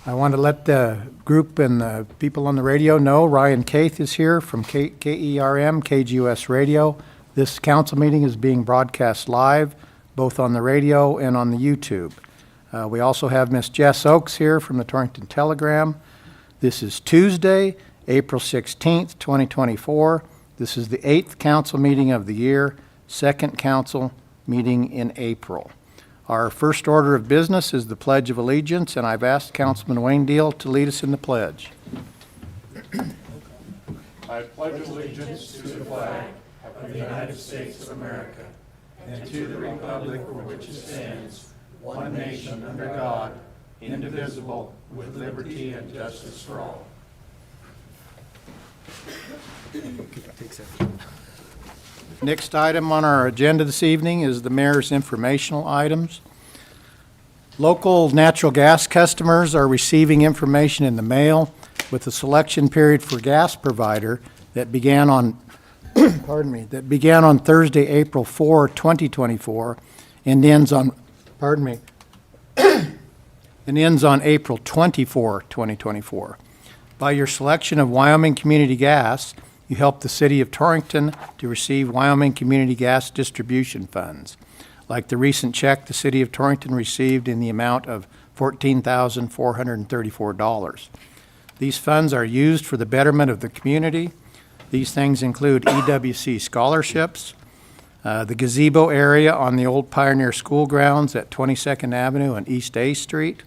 I want to let the group and the people on the radio know Ryan Caith is here from KERM, KGOS Radio. This council meeting is being broadcast live, both on the radio and on the YouTube. We also have Miss Jess Oakes here from the Torrington Telegram. This is Tuesday, April 16th, 2024. This is the 8th council meeting of the year, second council meeting in April. Our first order of business is the Pledge of Allegiance, and I've asked Councilman Wayne Deal to lead us in the pledge. I pledge allegiance to the flag of the United States of America and to the republic for which it stands, one nation under God, indivisible, with liberty and justice for all. Next item on our agenda this evening is the mayor's informational items. Local natural gas customers are receiving information in the mail with the selection period for gas provider that began on Thursday, April 4, 2024 and ends on April 24, 2024. By your selection of Wyoming Community Gas, you help the City of Torrington to receive Wyoming Community Gas distribution funds, like the recent check the City of Torrington received in the amount of $14,434. These funds are used for the betterment of the community. These things include EWC scholarships, the gazebo area on the old Pioneer School grounds at 22nd Avenue and East A Street,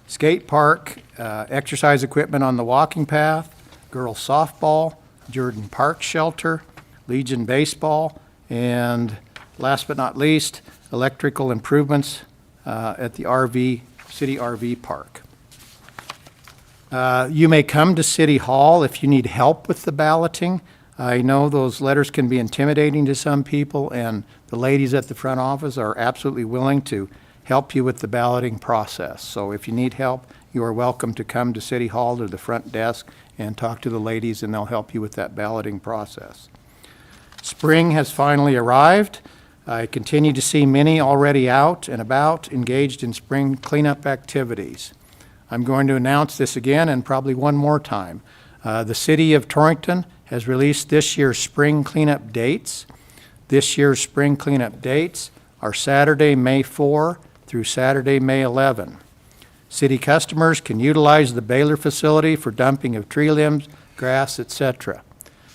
skate park, exercise equipment on the walking path, girls softball, Jordan Park Shelter, Legion Baseball, and last but not least, electrical improvements at the City RV Park. You may come to City Hall if you need help with the balloting. I know those letters can be intimidating to some people, and the ladies at the front office are absolutely willing to help you with the balloting process. So if you need help, you are welcome to come to City Hall to the front desk and talk to the ladies, and they'll help you with that balloting process. Spring has finally arrived. I continue to see many already out and about engaged in spring cleanup activities. I'm going to announce this again and probably one more time. The City of Torrington has released this year's spring cleanup dates. This year's spring cleanup dates are Saturday, May 4 through Saturday, May 11. City customers can utilize the baler facility for dumping of tree limbs, grass, etc.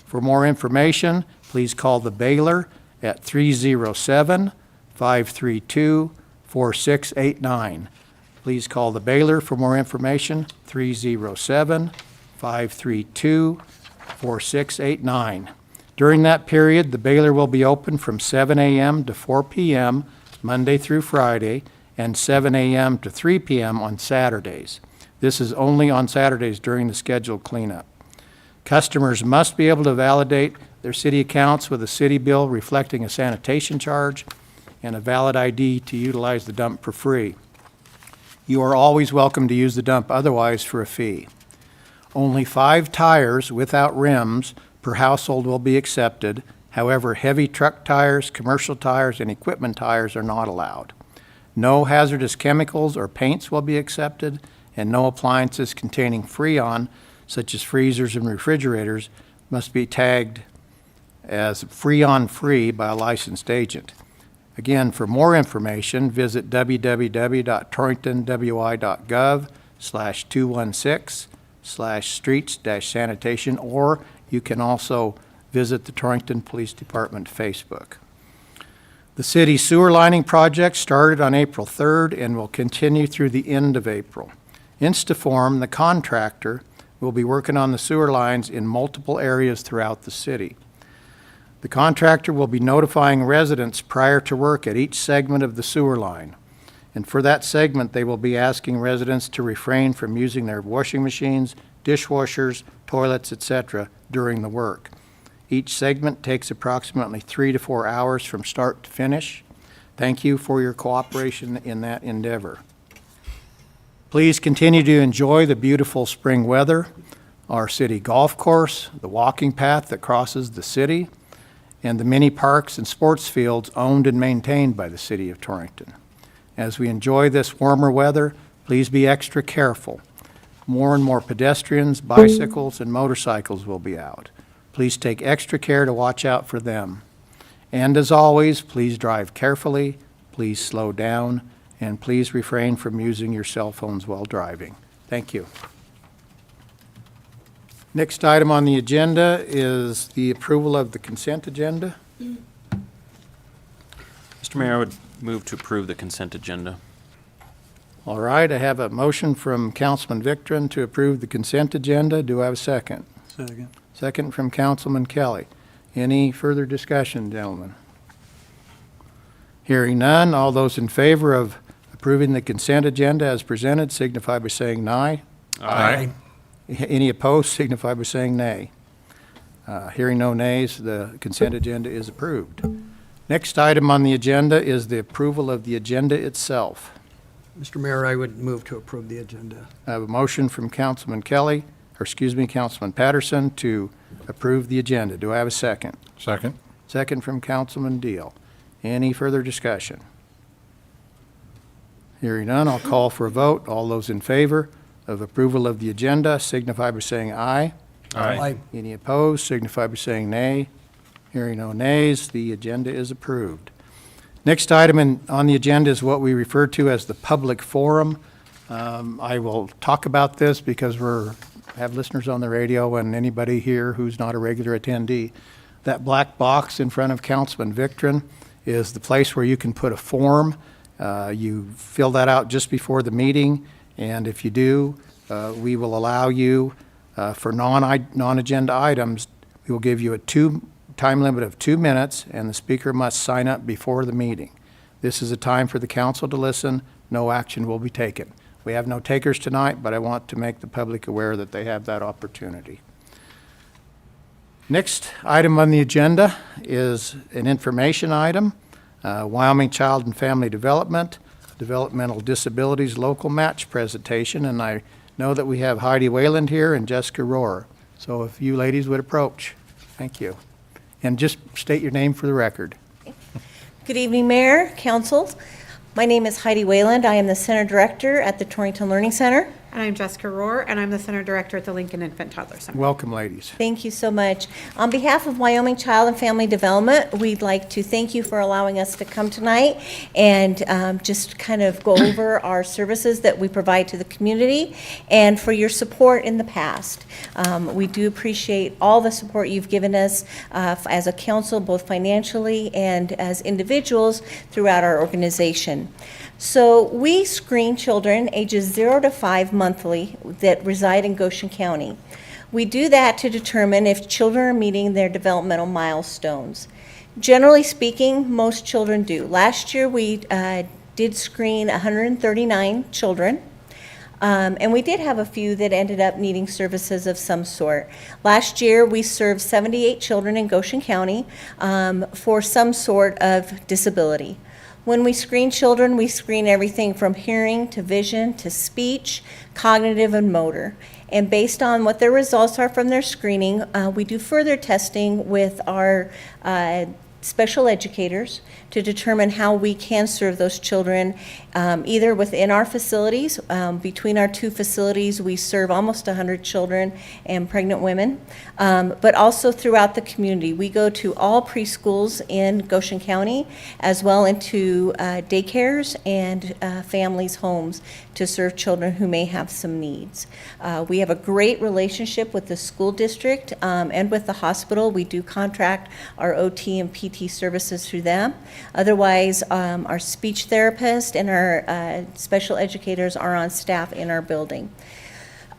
For more information, please call the baler at 307-532-4689. Please call the baler for more information, 307-532-4689. During that period, the baler will be open from 7 a.m. to 4 p.m. Monday through Friday, and 7 a.m. to 3 p.m. on Saturdays. This is only on Saturdays during the scheduled cleanup. Customers must be able to validate their city accounts with a city bill reflecting a sanitation charge and a valid ID to utilize the dump for free. You are always welcome to use the dump otherwise for a fee. Only 5 tires without rims per household will be accepted. However, heavy truck tires, commercial tires, and equipment tires are not allowed. No hazardous chemicals or paints will be accepted, and no appliances containing Freon, such as freezers and refrigerators, must be tagged as Freon-free by a licensed agent. Again, for more information, visit www.torrington.wi.gov/216/streets-sanitation, or you can also visit the Torrington Police Department Facebook. The city sewer lining project started on April 3rd and will continue through the end of April. Instaform, the contractor, will be working on the sewer lines in multiple areas throughout the city. The contractor will be notifying residents prior to work at each segment of the sewer line. And for that segment, they will be asking residents to refrain from using their washing machines, dishwashers, toilets, etc. during the work. Each segment takes approximately 3 to 4 hours from start to finish. Thank you for your cooperation in that endeavor. Please continue to enjoy the beautiful spring weather, our city golf course, the walking path that crosses the city, and the many parks and sports fields owned and maintained by the City of Torrington. As we enjoy this warmer weather, please be extra careful. More and more pedestrians, bicycles, and motorcycles will be out. Please take extra care to watch out for them. And as always, please drive carefully, please slow down, and please refrain from using your cell phones while driving. Thank you. Next item on the agenda is the approval of the consent agenda. Mr. Mayor, I would move to approve the consent agenda. All right, I have a motion from Councilman Victorin to approve the consent agenda. Do I have a second? Second. Second from Councilman Kelly. Any further discussion, gentlemen? Hearing none, all those in favor of approving the consent agenda as presented signify by saying aye. Aye. Any opposed signify by saying nay. Hearing no nays, the consent agenda is approved. Next item on the agenda is the approval of the agenda itself. Mr. Mayor, I would move to approve the agenda. I have a motion from Councilman Councilman Patterson to approve the agenda. Do I have a second? Second. Second from Councilman Deal. Any further discussion? Hearing none, I'll call for a vote. All those in favor of approval of the agenda signify by saying aye. Aye. Any opposed signify by saying nay. Hearing no nays, the agenda is approved. Next item on the agenda is what we refer to as the public forum. I will talk about this because we have listeners on the radio and anybody here who's not a regular attendee. That black box in front of Councilman Victorin is the place where you can put a form. You fill that out just before the meeting, and if you do, we will allow you, for non-agenda items, we will give you a time limit of 2 minutes, and the speaker must sign up before the meeting. This is a time for the council to listen. No action will be taken. We have no takers tonight, but I want to make the public aware that they have that opportunity. Next item on the agenda is an information item, Wyoming Child and Family Development, Developmental Disabilities Local Match Presentation, and I know that we have Heidi Wayland here and Jessica Rohr. So if you ladies would approach. Thank you. And just state your name for the record. Good evening, Mayor, Council. My name is Heidi Wayland. I am the Center Director at the Torrington Learning Center. And I'm Jessica Rohr, and I'm the Center Director at the Lincoln Infant Toddler Center. Welcome, ladies. Thank you so much. On behalf of Wyoming Child and Family Development, we'd like to thank you for allowing us to come tonight and just kind of go over our services that we provide to the community and for your support in the past. We do appreciate all the support you've given us as a council, both financially and as individuals throughout our organization. So we screen children ages 0 to 5 monthly that reside in Goshen County. We do that to determine if children are meeting their developmental milestones. Generally speaking, most children do. Last year we did screen 139 children. And we did have a few that ended up needing services of some sort. Last year, we served 78 children in Goshen County for some sort of disability. When we screen children, we screen everything from hearing to vision to speech, cognitive, and motor. And based on what their results are from their screening, we do further testing with our special educators to determine how we can serve those children either within our facilities. Between our two facilities, we serve almost 100 children and pregnant women, but also throughout the community. We go to all preschools in Goshen County, as well into daycares and families' homes to serve children who may have some needs. We have a great relationship with the school district and with the hospital. We do contract our OT and PT services through them. Otherwise, our speech therapist and our special educators are on staff in our building.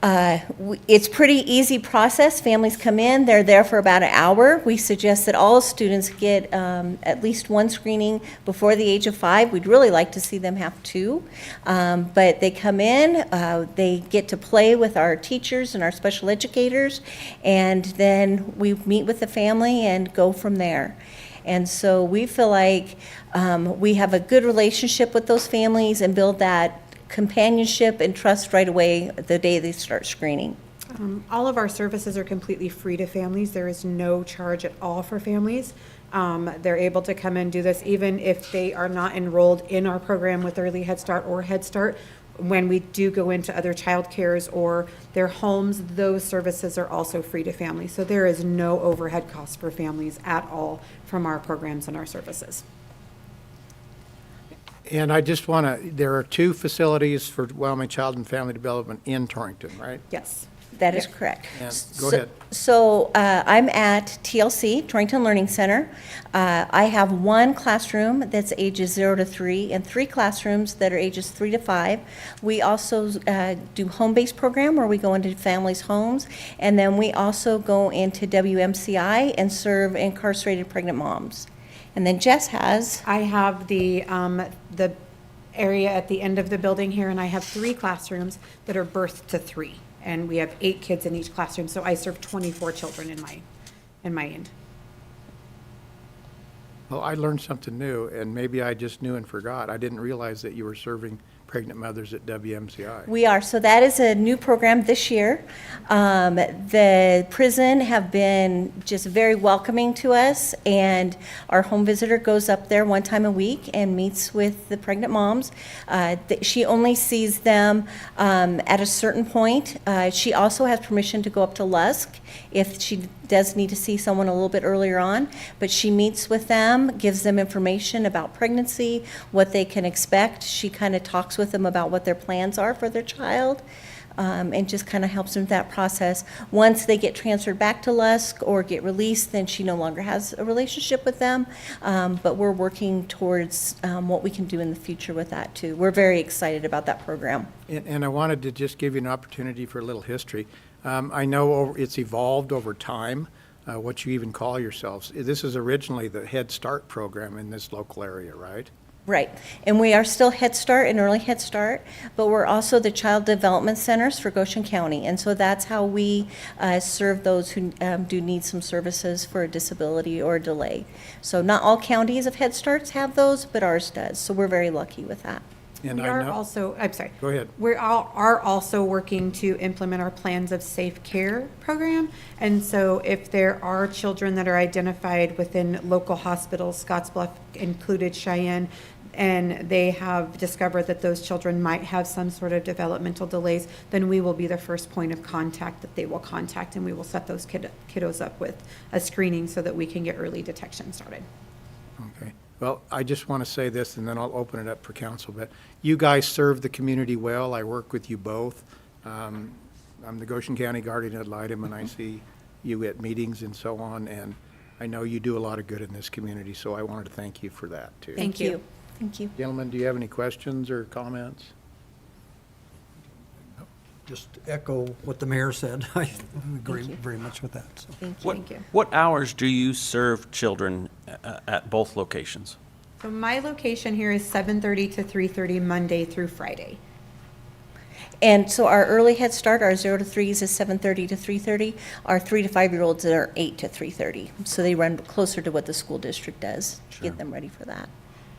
It's pretty easy process. Families come in, they're there for about an hour. We suggest that all students get at least one screening before the age of 5. We'd really like to see them have 2. But they come in, they get to play with our teachers and our special educators, and then we meet with the family and go from there. And so we feel like we have a good relationship with those families and build that companionship and trust right away the day they start screening. All of our services are completely free to families. There is no charge at all for families. They're able to come and do this even if they are not enrolled in our program with Early Head Start or Head Start. When we do go into other child cares or their homes, those services are also free to families. So there is no overhead cost for families at all from our programs and our services. And I just want to, there are 2 facilities for Wyoming Child and Family Development in Torrington, right? Yes. That is correct. And go ahead. So I'm at TLC, Torrington Learning Center. I have 1 classroom that's ages 0 to 3 and 3 classrooms that are ages 3 to 5. We also do home-based program where we go into families' homes. And then we also go into WMCI and serve incarcerated pregnant moms. And then Jess has, I have the area at the end of the building here, and I have 3 classrooms that are birth to 3. And we have 8 kids in each classroom, so I serve 24 children in my end. Well, I learned something new, and maybe I just knew and forgot. I didn't realize that you were serving pregnant mothers at WMCI. we are, so that is a new program this year. The prison have been just very welcoming to us, and our home visitor goes up there 1 time a week and meets with the pregnant moms. She only sees them at a certain point. She also has permission to go up to Lusk if she does need to see someone a little bit earlier on, but she meets with them, gives them information about pregnancy, what they can expect. She kind of talks with them about what their plans are for their child, and just kind of helps them with that process. Once they get transferred back to Lusk or get released, then she no longer has a relationship with them, but we're working towards what we can do in the future with that too. We're very excited about that program. And I wanted to just give you an opportunity for a little history. I know it's evolved over time, what you even call yourselves. This is originally the Head Start program in this local area, right? Right, and we are still Head Start and Early Head Start, but we're also the Child Development Centers for Goshen County, and so that's how we serve those who do need some services for a disability or a delay. So not all counties of Head Starts have those, but ours does, so we're very lucky with that. And We I are know, also, I'm sorry. Go ahead. We are also working to implement our plans of safe care program. And so if there are children that are identified within local hospitals, Scottsbluff included, Cheyenne, and they have discovered that those children might have some sort of developmental delays, then we will be the first point of contact that they will contact, and we will set those kiddos up with a screening so that we can get early detection started. okay. Well, I just want to say this, and then I'll open it up for council, but you guys serve the community well. I work with you both. I'm the Goshen County Guardian ad litem, and I see you at meetings and so on, and I know you do a lot of good in this community, so I wanted to thank you for that, too. Thank you. Thank you. Gentlemen, do you have any questions or comments? Just echo what the mayor said. I agree you. very much with that, so. Thank you. What, you. what hours do you serve children at both locations? So my location here is 7:30 to 3:30, Monday through Friday. And so our Early Head Start, our 0 to 3s is 7:30 to 3:30. Our 3 to 5-year-olds are 8 to 3:30. So they run closer to what the school district does to get them ready for that.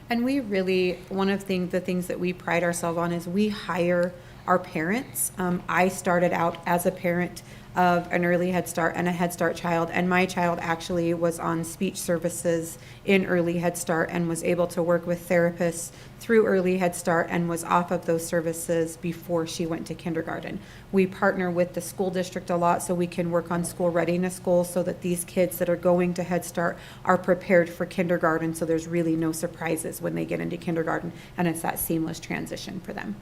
And we really, one of the things that we pride ourselves on is we hire our parents. I started out as a parent of an Early Head Start and a Head Start child, and my child actually was on speech services in Early Head Start and was able to work with therapists through Early Head Start and was off of those services before she went to kindergarten. We partner with the school district a lot so we can work on school readiness goals so that these kids that are going to Head Start are prepared for kindergarten, so there's really no surprises when they get into kindergarten, and it's that seamless transition for them.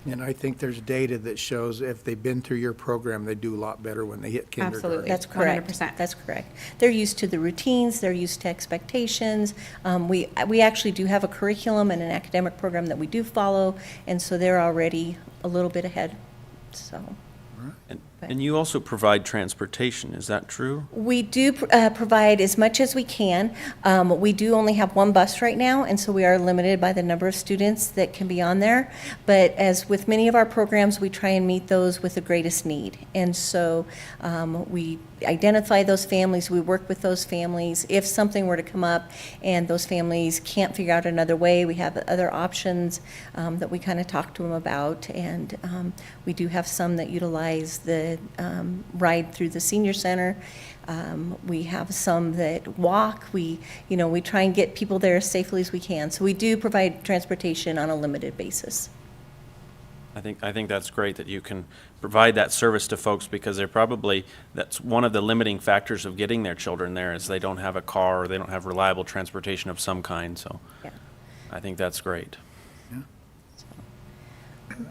And I think there's data that shows if they've been through your program, they do a lot better when they hit kindergarten. Absolutely. That's correct. 100%. That's correct. They're used to the routines, they're used to expectations. We actually do have a curriculum and an academic program that we do follow, and so they're already a little bit ahead, so. And you also provide transportation, is that true? We do provide as much as we can. We do only have 1 bus right now, and so we are limited by the number of students that can be on there. But as with many of our programs, we try and meet those with the greatest need. And so we identify those families, we work with those families. If something were to come up and those families can't figure out another way, we have other options that we kind of talk to them about. And we do have some that utilize the ride through the senior center. We have some that walk. We try and get people there as safely as we can. So we do provide transportation on a limited basis. I think that's great that you can provide that service to folks, because that's one of the limiting factors of getting their children there, is they don't have a car or they don't have reliable transportation of some kind, so Yeah. I think that's great.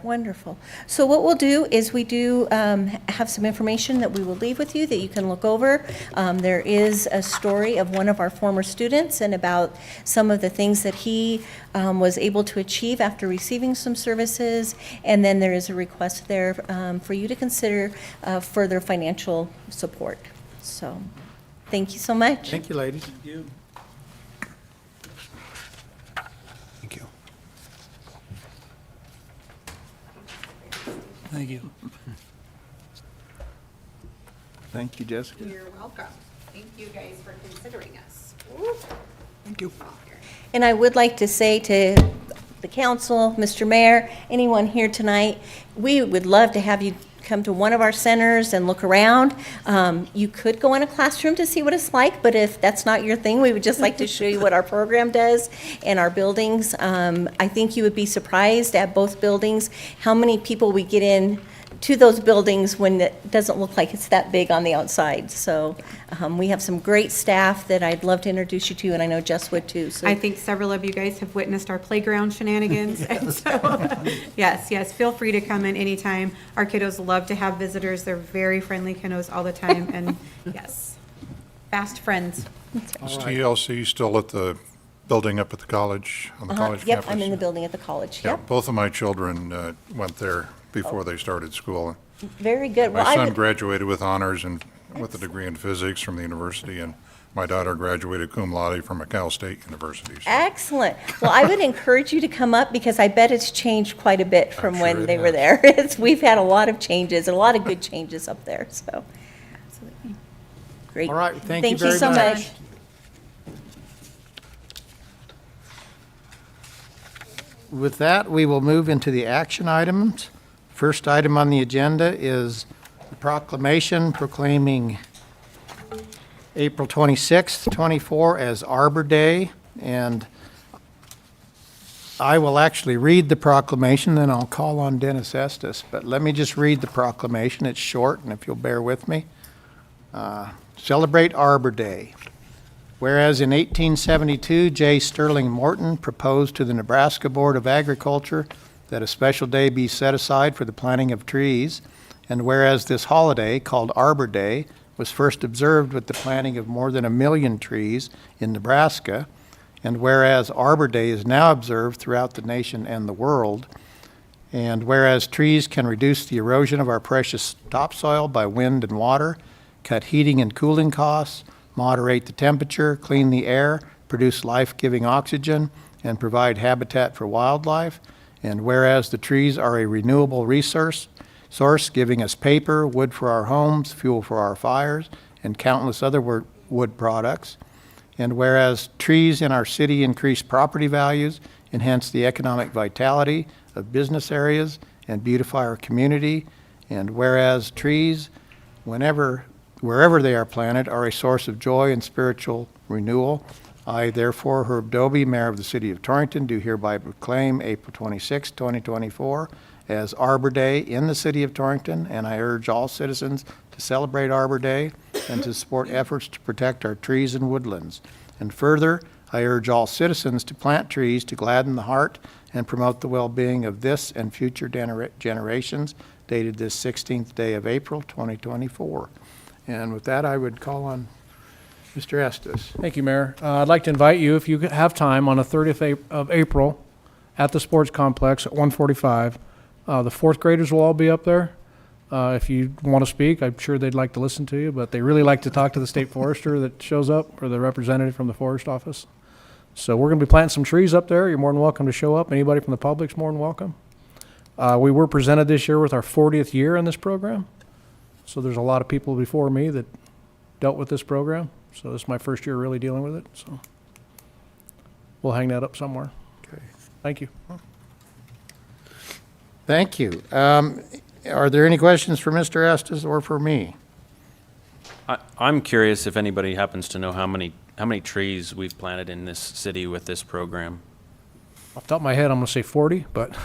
Wonderful. So what we'll do is we do have some information that we will leave with you that you can look over. There is a story of one of our former students and about some of the things that he was able to achieve after receiving some services. And then there is a request there for you to consider further financial support. So, thank you so much. Thank you, ladies. Thank you. Thank you. Thank you. Thank you, Jessica. You're welcome. Thank you guys for considering us. Thank you. And I would like to say to the council, Mr. Mayor, anyone here tonight, we would love to have you come to one of our centers and look around. You could go in a classroom to see what it's like, but if that's not your thing, we would just like to show you what our program does and our buildings. I think you would be surprised at both buildings, how many people we get in to those buildings when it doesn't look like it's that big on the outside. So we have some great staff that I'd love to introduce you to, and I know Jess would too. So I think several of you guys have witnessed our playground shenanigans. And so, yes, feel free to come in anytime. Our kiddos love to have visitors. They're very friendly kiddos all the time, and yes, fast friends. Is TLC still at the building up at the college, on the college campus? Yep, I'm in the building at the college. Yeah, Yep, both of my children went there before they started school. very good. Well, My I son would- graduated with honors and with a degree in physics from the university, and my daughter graduated cum laude from Cal State University. So Excellent. Well, I would encourage you to come up because I bet it's changed quite a bit from sure when it they were has. there. We've had a lot of changes, a lot of good changes up there, so. Absolutely. Great. All right, thank you Thank you very so much. much. With that, we will move into the action items. First item on the agenda is the proclamation proclaiming April 26th, 24 as Arbor Day. And I will actually read the proclamation, then I'll call on Dennis Estes. But let me just read the proclamation. It's short, and if you'll bear with me. Celebrate Arbor Day. Whereas in 1872, J. Sterling Morton proposed to the Nebraska Board of Agriculture that a special day be set aside for the planting of trees, and whereas this holiday, called Arbor Day, was first observed with the planting of more than 1 million trees in Nebraska, and whereas Arbor Day is now observed throughout the nation and the world, and whereas trees can reduce the erosion of our precious topsoil by wind and water, cut heating and cooling costs, moderate the temperature, clean the air, produce life-giving oxygen, and provide habitat for wildlife. And whereas the trees are a renewable resource giving us paper, wood for our homes, fuel for our fires, and countless other wood products. And whereas trees in our city increase property values, enhance the economic vitality of business areas, and beautify our community. And whereas trees, wherever they are planted, are a source of joy and spiritual renewal. I, therefore, Herb Doby, Mayor of the City of Torrington, do hereby proclaim April 26, 2024 as Arbor Day in the City of Torrington, and I urge all citizens to celebrate Arbor Day and to support efforts to protect our trees and woodlands. And further, I urge all citizens to plant trees to gladden the heart and promote the well-being of this and future generations, dated this 16th day of April, 2024. And with that, I would call on Mr. Estes. Thank you, Mayor. I'd like to invite you, if you have time, on the 30th of April at the sports complex at 1:45. The fourth graders will all be up there. If you want to speak, I'm sure they'd like to listen to you, but they really like to talk to the state forester that shows up or the representative from the forest office. So we're going to be planting some trees up there. You're more than welcome to show up. Anybody from the public's more than welcome. We were presented this year with our 40th year in this program. So there's a lot of people before me that dealt with this program. So this is my first year really dealing with it. So we'll hang that up somewhere. Okay. Thank you. Thank you. Are there any questions for Mr. Estes or for me? I'm curious if anybody happens to know how many trees we've planted in this city with this program. Off the top of my head, I'm going to say 40, but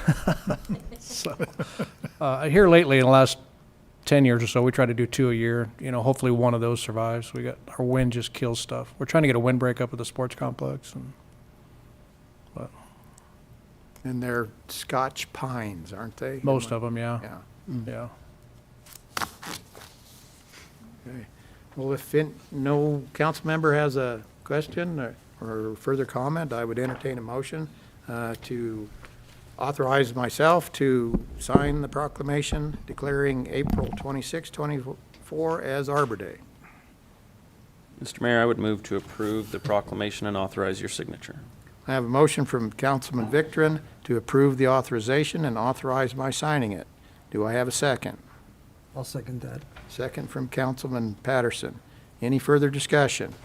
here lately, in the last 10 years or so, we try to do 2 a year. You know, hopefully one of those survives. Our wind just kills stuff. We're trying to get a windbreak up at the sports complex. And they're Scotch pines, aren't they? Most of them, yeah. Yeah. Yeah. Okay. Well, if no council member has a question or further comment, I would entertain a motion to authorize myself to sign the proclamation declaring April 26, 24 as Arbor Day. Mr. Mayor, I would move to approve the proclamation and authorize your signature. I have a motion from Councilman Victorin to approve the authorization and authorize my signing it. Do I have a second? I'll second that. Second from Councilman Patterson. Any further discussion?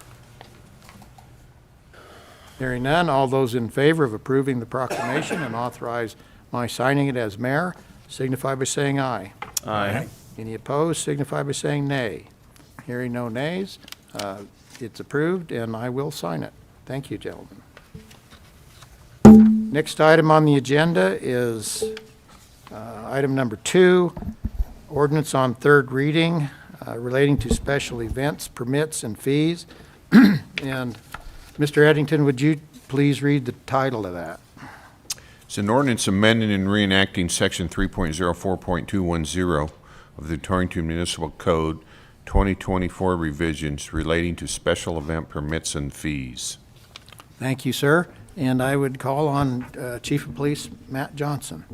Hearing none, all those in favor of approving the proclamation and authorize my signing it as mayor, signify by saying aye. Aye. Any opposed, signify by saying nay. Hearing no nays, it's approved, and I will sign it. Thank you, gentlemen. Next item on the agenda is item number 2, ordinance on third reading relating to special events, permits, and fees. And Mr. Eddington, would you please read the title of that? It's an ordinance amending and reenacting Section 3.04.210 of the Torrington Municipal Code 2024 revisions relating to special event permits and fees. Thank you, sir. And I would call on Chief of Police Matt Johnson.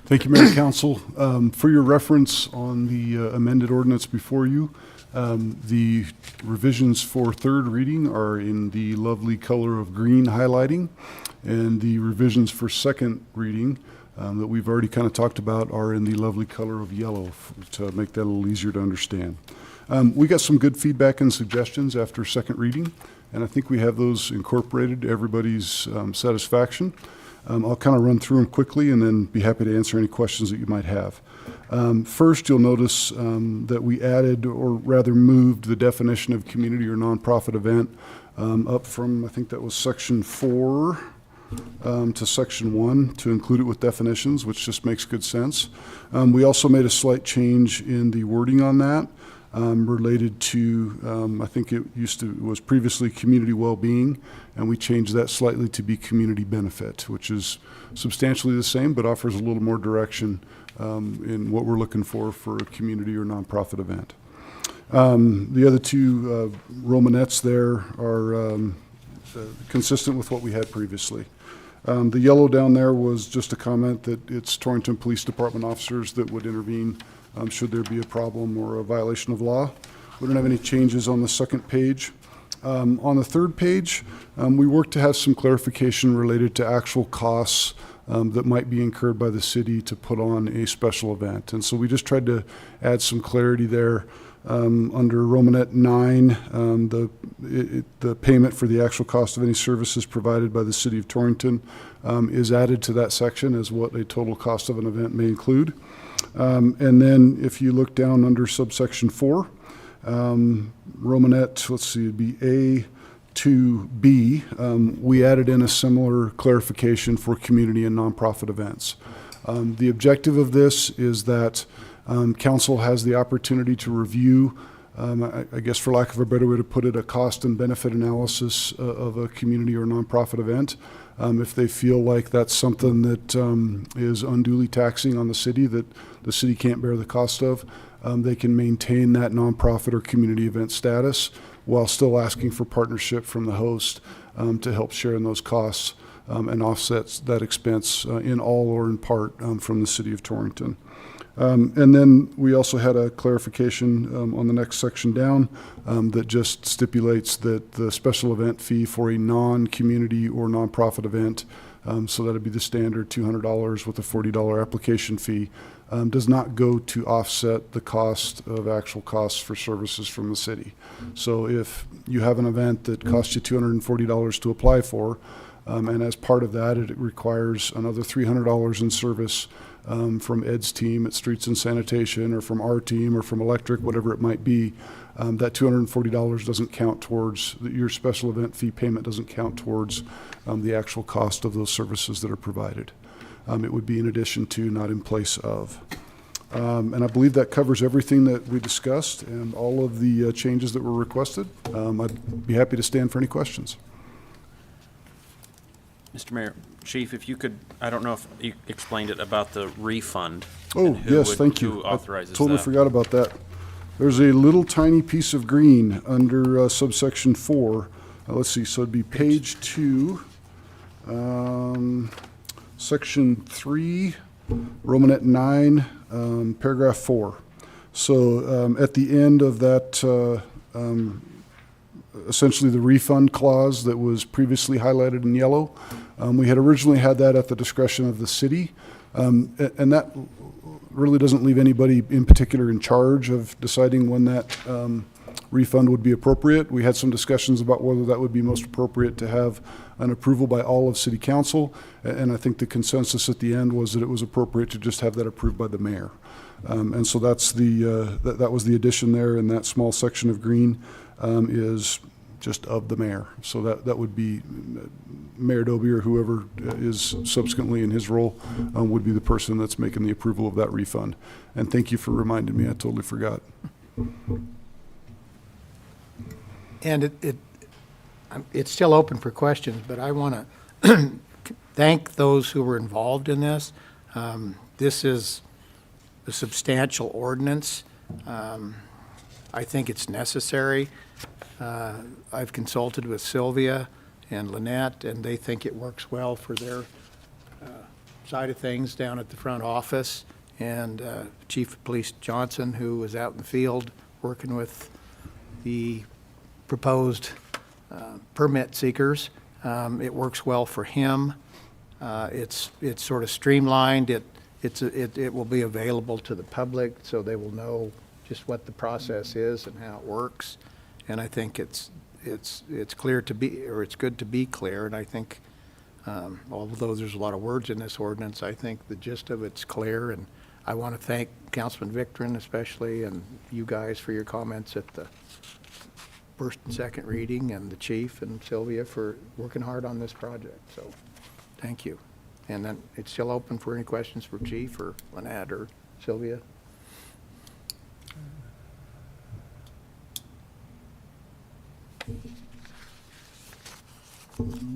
Thank you, Mayor and Council. For your reference on the amended ordinance before you, the revisions for third reading are in the lovely color of green highlighting, and the revisions for second reading that we've already kind of talked about are in the lovely color of yellow to make that a little easier to understand. We got some good feedback and suggestions after second reading, and I think we have those incorporated to everybody's satisfaction. I'll kind of run through them quickly and then be happy to answer any questions that you might have. First, you'll notice that we added, or rather moved, the definition of community or nonprofit event up from, I think that was section 4 to section 1 to include it with definitions, which just makes good sense. We also made a slight change in the wording on that. Related to, I think it was previously community well-being, and we changed that slightly to be community benefit, which is substantially the same, but offers a little more direction in what we're looking for a community or nonprofit event. The other two Romanettes there are consistent with what we had previously. The yellow down there was just a comment that it's Torrington Police Department officers that would intervene should there be a problem or a violation of law. We don't have any changes on the second page. On the third page, we worked to have some clarification related to actual costs that might be incurred by the city to put on a special event. And so we just tried to add some clarity there. Under Romanet 9, the payment for the actual cost of any services provided by the city of Torrington is added to that section as what a total cost of an event may include. And then if you look down under subsection 4, Romanet, let's see, it'd be A to B, we added in a similar clarification for community and nonprofit events. The objective of this is that council has the opportunity to review, I guess for lack of a better way to put it, a cost and benefit analysis of a community or nonprofit event. If they feel like that's something that is unduly taxing on the city, that the city can't bear the cost of, they can maintain that nonprofit or community event status while still asking for partnership from the host to help share in those costs and offsets that expense in all or in part from the city of Torrington. And then we also had a clarification on the next section down that just stipulates that the special event fee for a non-community or nonprofit event, so that'd be the standard $200 with a $40 application fee, does not go to offset the cost of actual costs for services from the city. So if you have an event that costs you $240 to apply for, And as part of that, it requires another $300 in service from Ed's team at Streets and Sanitation, or from our team, or from Electric, whatever it might be. That $240 doesn't count towards, your special event fee payment doesn't count towards the actual cost of those services that are provided. It would be in addition to, not in place of. And I believe that covers everything that we discussed and all of the changes that were requested. I'd be happy to stand for any questions. Mr. Mayor, Chief, if you could, I don't know if you explained it about the refund. Oh, and who yes, would- thank you. Who authorizes I totally that? forgot about that. There's a little tiny piece of green under subsection 4. Let's see, so it'd be page 2, section 3, Romanet 9, paragraph 4. So at the end of that, essentially the refund clause that was previously highlighted in yellow, we had originally had that at the discretion of the city, and that really doesn't leave anybody in particular in charge of deciding when that refund would be appropriate. We had some discussions about whether that would be most appropriate to have an approval by all of city council, and I think the consensus at the end was that it was appropriate to just have that approved by the mayor. And so that's that was the addition there, and that small section of green is just of the mayor. So that would be Mayor Doby, or whoever is subsequently in his role, would be the person that's making the approval of that refund. And thank you for reminding me, I totally forgot. And it's still open for questions, but I want to thank those who were involved in this. This is a substantial ordinance. I think it's necessary. I've consulted with Sylvia and Lynette, and they think it works well for their side of things down at the front office. And Chief of Police Johnson, who was out in the field working with the proposed permit seekers, it works well for him. It's sort of streamlined. It will be available to the public, so they will know just what the process is and how it works. And I think it's clear to be, or it's good to be clear. And I think, although there's a lot of words in this ordinance, I think the gist of it's clear. And I want to thank Councilman Victorin especially, and you guys for your comments at the first and second reading, and the chief and Sylvia for working hard on this project. So, thank you. And then it's still open for any questions for Chief or Lynette or Sylvia.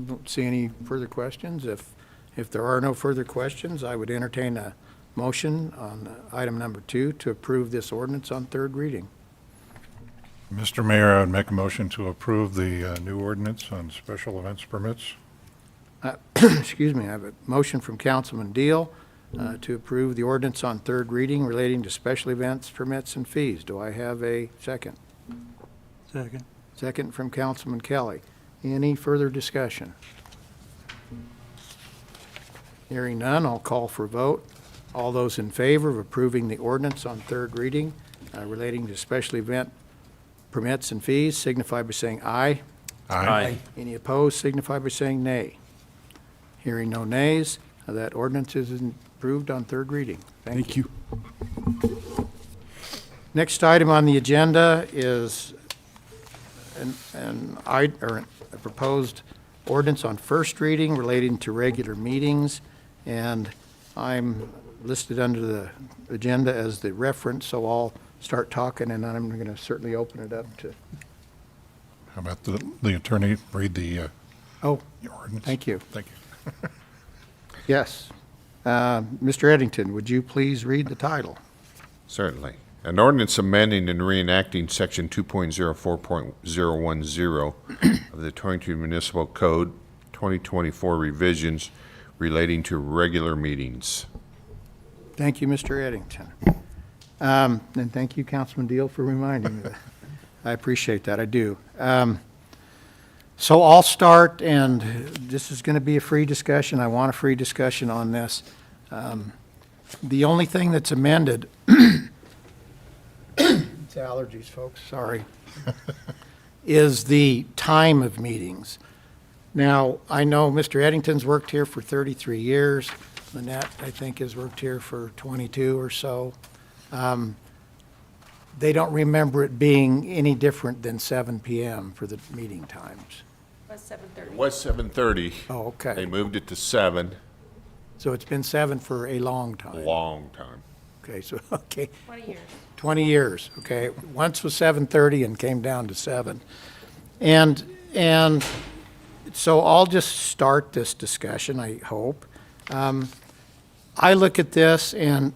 Don't see any further questions. If there are no further questions, I would entertain a motion on item number 2 to approve this ordinance on third reading. Mr. Mayor, I would make a motion to approve the new ordinance on special events permits. Excuse me, I have a motion from Councilman Deal to approve the ordinance on third reading relating to special events, permits, and fees. Do I have a second? Second. Second from Councilman Kelly. Any further discussion? Hearing none, I'll call for a vote. All those in favor of approving the ordinance on third reading relating to special event permits and fees signify by saying aye. Aye. Any opposed signify by saying nay. Hearing no nays, that ordinance is approved on third reading. Thank you. Next item on the agenda is a proposed ordinance on first reading relating to regular meetings, and I'm listed under the agenda as the reference, so I'll start talking, and then I'm going to certainly open it up to. How about the attorney read the Oh, ordinance? thank you. Thank you. Yes. Mr. Eddington, would you please read the title? Certainly. An ordinance amending and reenacting Section 2.04.010 of the Torrington Municipal Code, 2024 revisions relating to regular meetings. Thank you, Mr. Eddington. And thank you, Councilman Deal, for reminding me that. I appreciate that, I do. So I'll start, and this is going to be a free discussion. I want a free discussion on this. The only thing that's amended, it's allergies, folks, sorry, is the time of meetings. Now, I know Mr. Eddington's worked here for 33 years. Lynette, I think, has worked here for 22 or so. They don't remember it being any different than 7 PM for the meeting times. It was 7:30. Oh, They okay. moved it to 7, So it's been 7 for a long time. long time. Okay, so, okay. 20 years. 20 years, okay. Once was 7:30 and came down to 7. And so I'll just start this discussion, I hope. I look at this and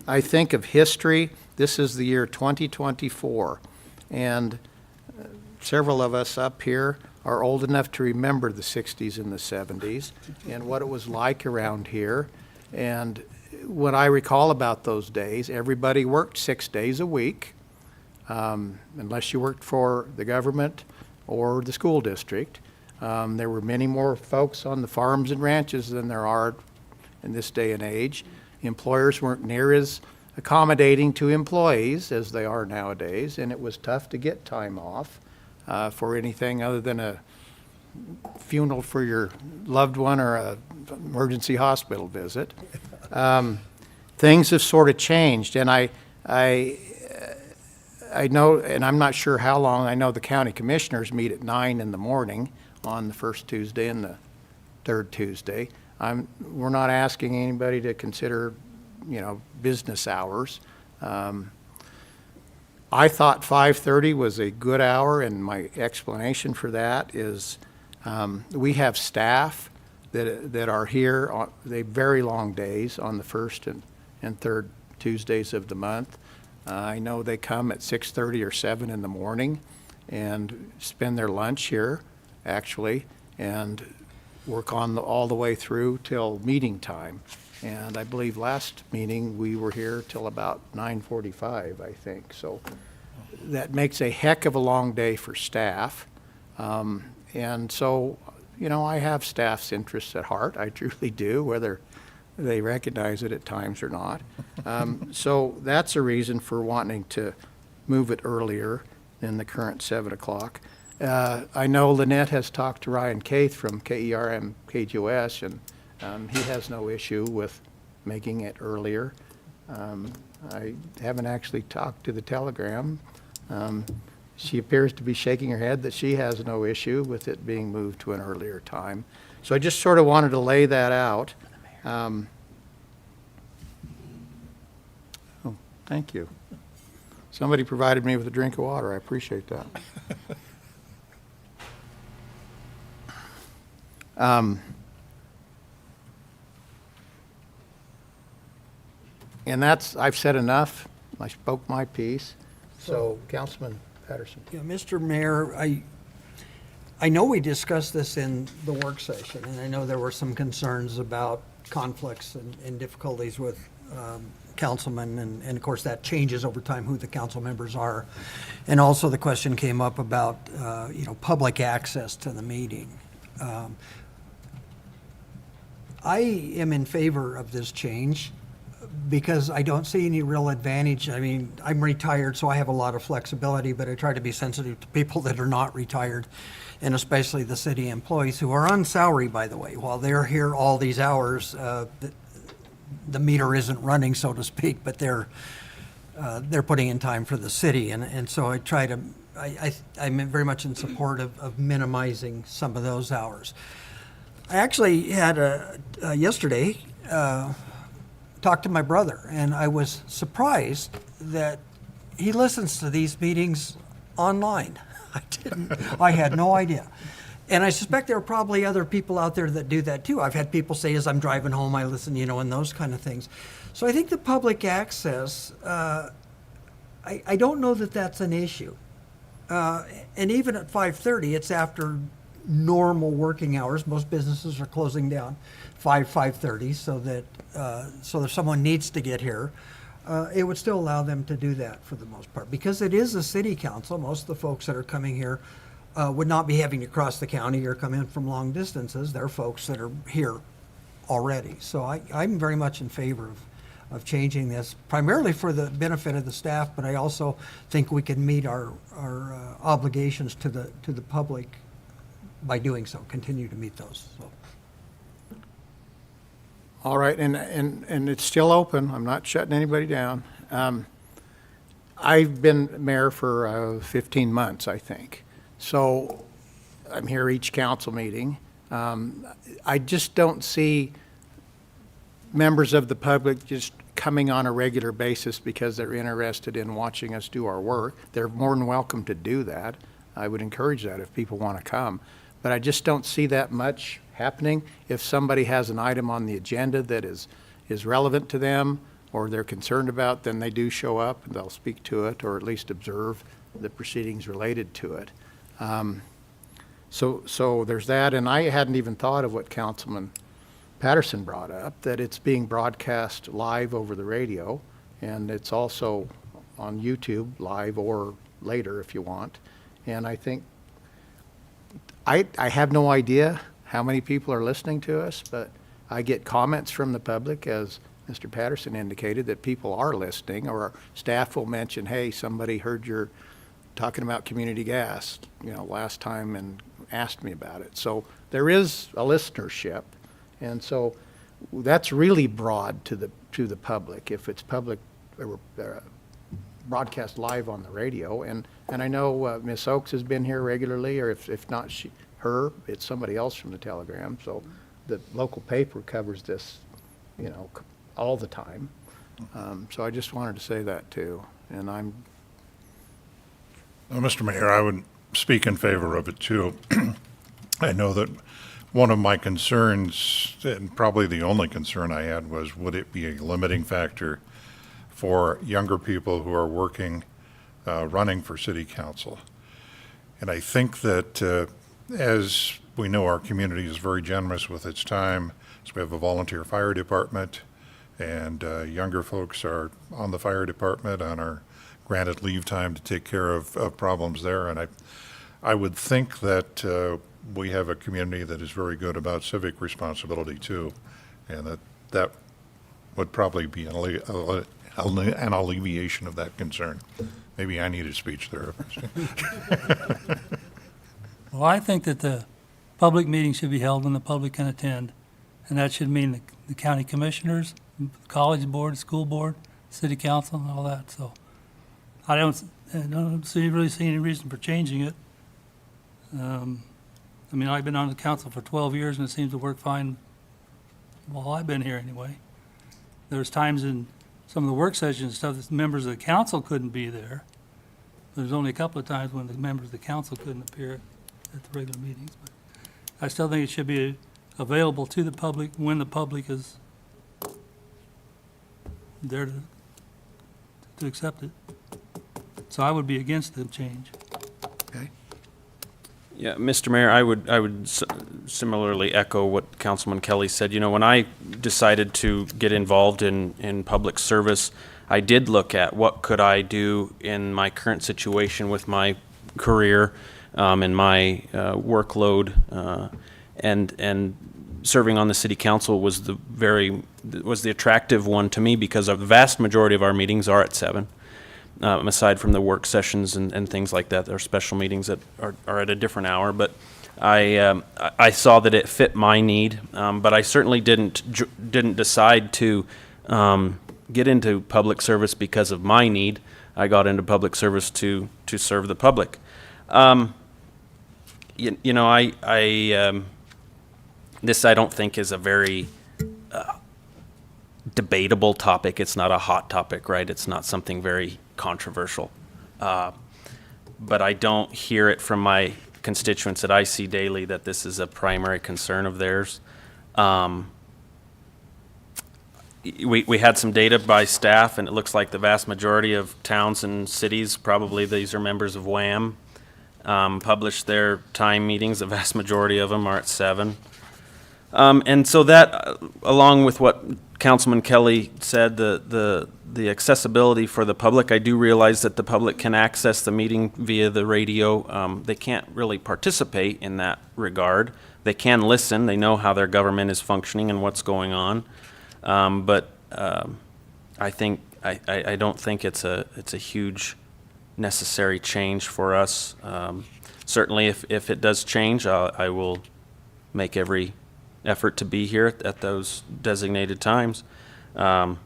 I think of history. This is the year 2024. And several of us up here are old enough to remember the 60s and the 70s and what it was like around here. And what I recall about those days, everybody worked 6 days a week, unless you worked for the government or the school district. There were many more folks on the farms and ranches than there are in this day and age. Employers weren't near as accommodating to employees as they are nowadays, and it was tough to get time off for anything other than a funeral for your loved one or a emergency hospital visit. Things have sort of changed, and I know, and I'm not sure how long, I know the county commissioners meet at 9 in the morning on the first Tuesday and the third Tuesday. We're not asking anybody to consider, business hours. I thought 5:30 was a good hour, and my explanation for that is we have staff that are here on they very long days on the first and third Tuesdays of the month. I know they come at 6:30 or 7 in the morning and spend their lunch here, actually, and work on all the way through till meeting time. And I believe last meeting, we were here till about 9:45, I think. So that makes a heck of a long day for staff. And so, I have staff's interests at heart. I truly do, whether they recognize it at times or not. So that's a reason for wanting to move it earlier than the current 7 o'clock. I know Lynette has talked to Ryan Caith from KERM KGOS, and he has no issue with making it earlier. I haven't actually talked to the Telegram. She appears to be shaking her head that she has no issue with it being moved to an earlier time. So I just sort of wanted to lay that out. Oh, thank you. Somebody provided me with a drink of water. I appreciate that. And I've said enough. I spoke my piece. So, Councilman Patterson. Yeah, Mr. Mayor, I know we discussed this in the work session, and I know there were some concerns about conflicts and difficulties with councilmen, and of course that changes over time who the council members are. And also the question came up about, public access to the meeting. I am in favor of this change because I don't see any real advantage. I mean, I'm retired, so I have a lot of flexibility, but I try to be sensitive to people that are not retired, and especially the city employees who are on salary, by the way. While they're here all these hours, the meter isn't running, so to speak, but they're putting in time for the city, and so I try to, I'm very much in support of minimizing some of those hours. I actually had yesterday talked to my brother, and I was surprised that he listens to these meetings online. I had no idea. And I suspect there are probably other people out there that do that too. I've had people say as I'm driving home, I listen, and those kind of things. So I think the public access, I don't know that that's an issue. And even at 5:30, it's after normal working hours. Most businesses are closing down 5:30, so that if someone needs to get here, it would still allow them to do that for the most part. Because it is a city council, most of the folks that are coming here would not be having to cross the county or come in from long distances. They're folks that are here already. So I'm very much in favor of changing this, primarily for the benefit of the staff, but I also think we can meet our obligations to the public by doing so, continue to meet those, so. All right, and it's still open. I'm not shutting anybody down. I've been mayor for 15 months, I think. So I'm here each council meeting. I just don't see members of the public just coming on a regular basis because they're interested in watching us do our work. They're more than welcome to do that. I would encourage that if people want to come. But I just don't see that much happening. If somebody has an item on the agenda that is relevant to them or they're concerned about, then they do show up and they'll speak to it or at least observe the proceedings related to it. So there's that, and I hadn't even thought of what Councilman Patterson brought up, that it's being broadcast live over the radio, and it's also on YouTube, live or later if you want. And I think, I have no idea how many people are listening to us, but I get comments from the public, as Mr. Patterson indicated, that people are listening, or our staff will mention, hey, somebody heard you're talking about community gas, last time and asked me about it. So there is a listenership, and so that's really broad to the public if it's public broadcast live on the radio. And I know Ms. Oakes has been here regularly, or if not her, it's somebody else from the Telegram. So the local paper covers this, all the time. So I just wanted to say that too. And Well, Mr. Mayor, I would speak in favor of it too. I know that one of my concerns, and probably the only concern I had, was would it be a limiting factor for younger people who are working, running for city council? And I think that as we know, our community is very generous with its time. So we have a volunteer fire department, and younger folks are on the fire department on our granted leave time to take care of problems there. And I would think that we have a community that is very good about civic responsibility too, and that would probably be an alleviation of that concern. Maybe I need a speech therapist. Well, I think that the public meeting should be held when the public can attend, and that should mean the county commissioners, college board, school board, city council, and all that. So I don't really see any reason for changing it. I've been on the council for 12 years, and it seems to work fine while I've been here anyway. There's times in some of the work sessions and stuff that members of the council couldn't be there. There's only a couple of times when the members of the council couldn't appear at the regular meetings. But I still think it should be available to the public when the public is there to accept it. So I would be against the change. okay. Yeah, Mr. Mayor, I would similarly echo what Councilman Kelly said. When I decided to get involved in public service, I did look at what could I do in my current situation with my career and my workload, and serving on the city council was the attractive one to me, because the vast majority of our meetings are at 7. Aside from the work sessions and things like that, there are special meetings that are at a different hour. But I saw that it fit my need, but I certainly didn't decide to get into public service because of my need. I got into public service to serve the public. This I don't think is a very debatable topic. It's not a hot topic, right? It's not something very controversial. But I don't hear it from my constituents that I see daily that this is a primary concern of theirs. We had some data by staff, and it looks like the vast majority of towns and cities, probably these are members of WHAM, publish their time meetings. The vast majority of them are at 7. And so that, along with what Councilman Kelly said, the accessibility for the public, I do realize that the public can access the meeting via the radio. They can't really participate in that regard. They can listen. They know how their government is functioning and what's going on. But I don't think it's a huge necessary change for us. Certainly, if it does change, I will make every effort to be here at those designated times. I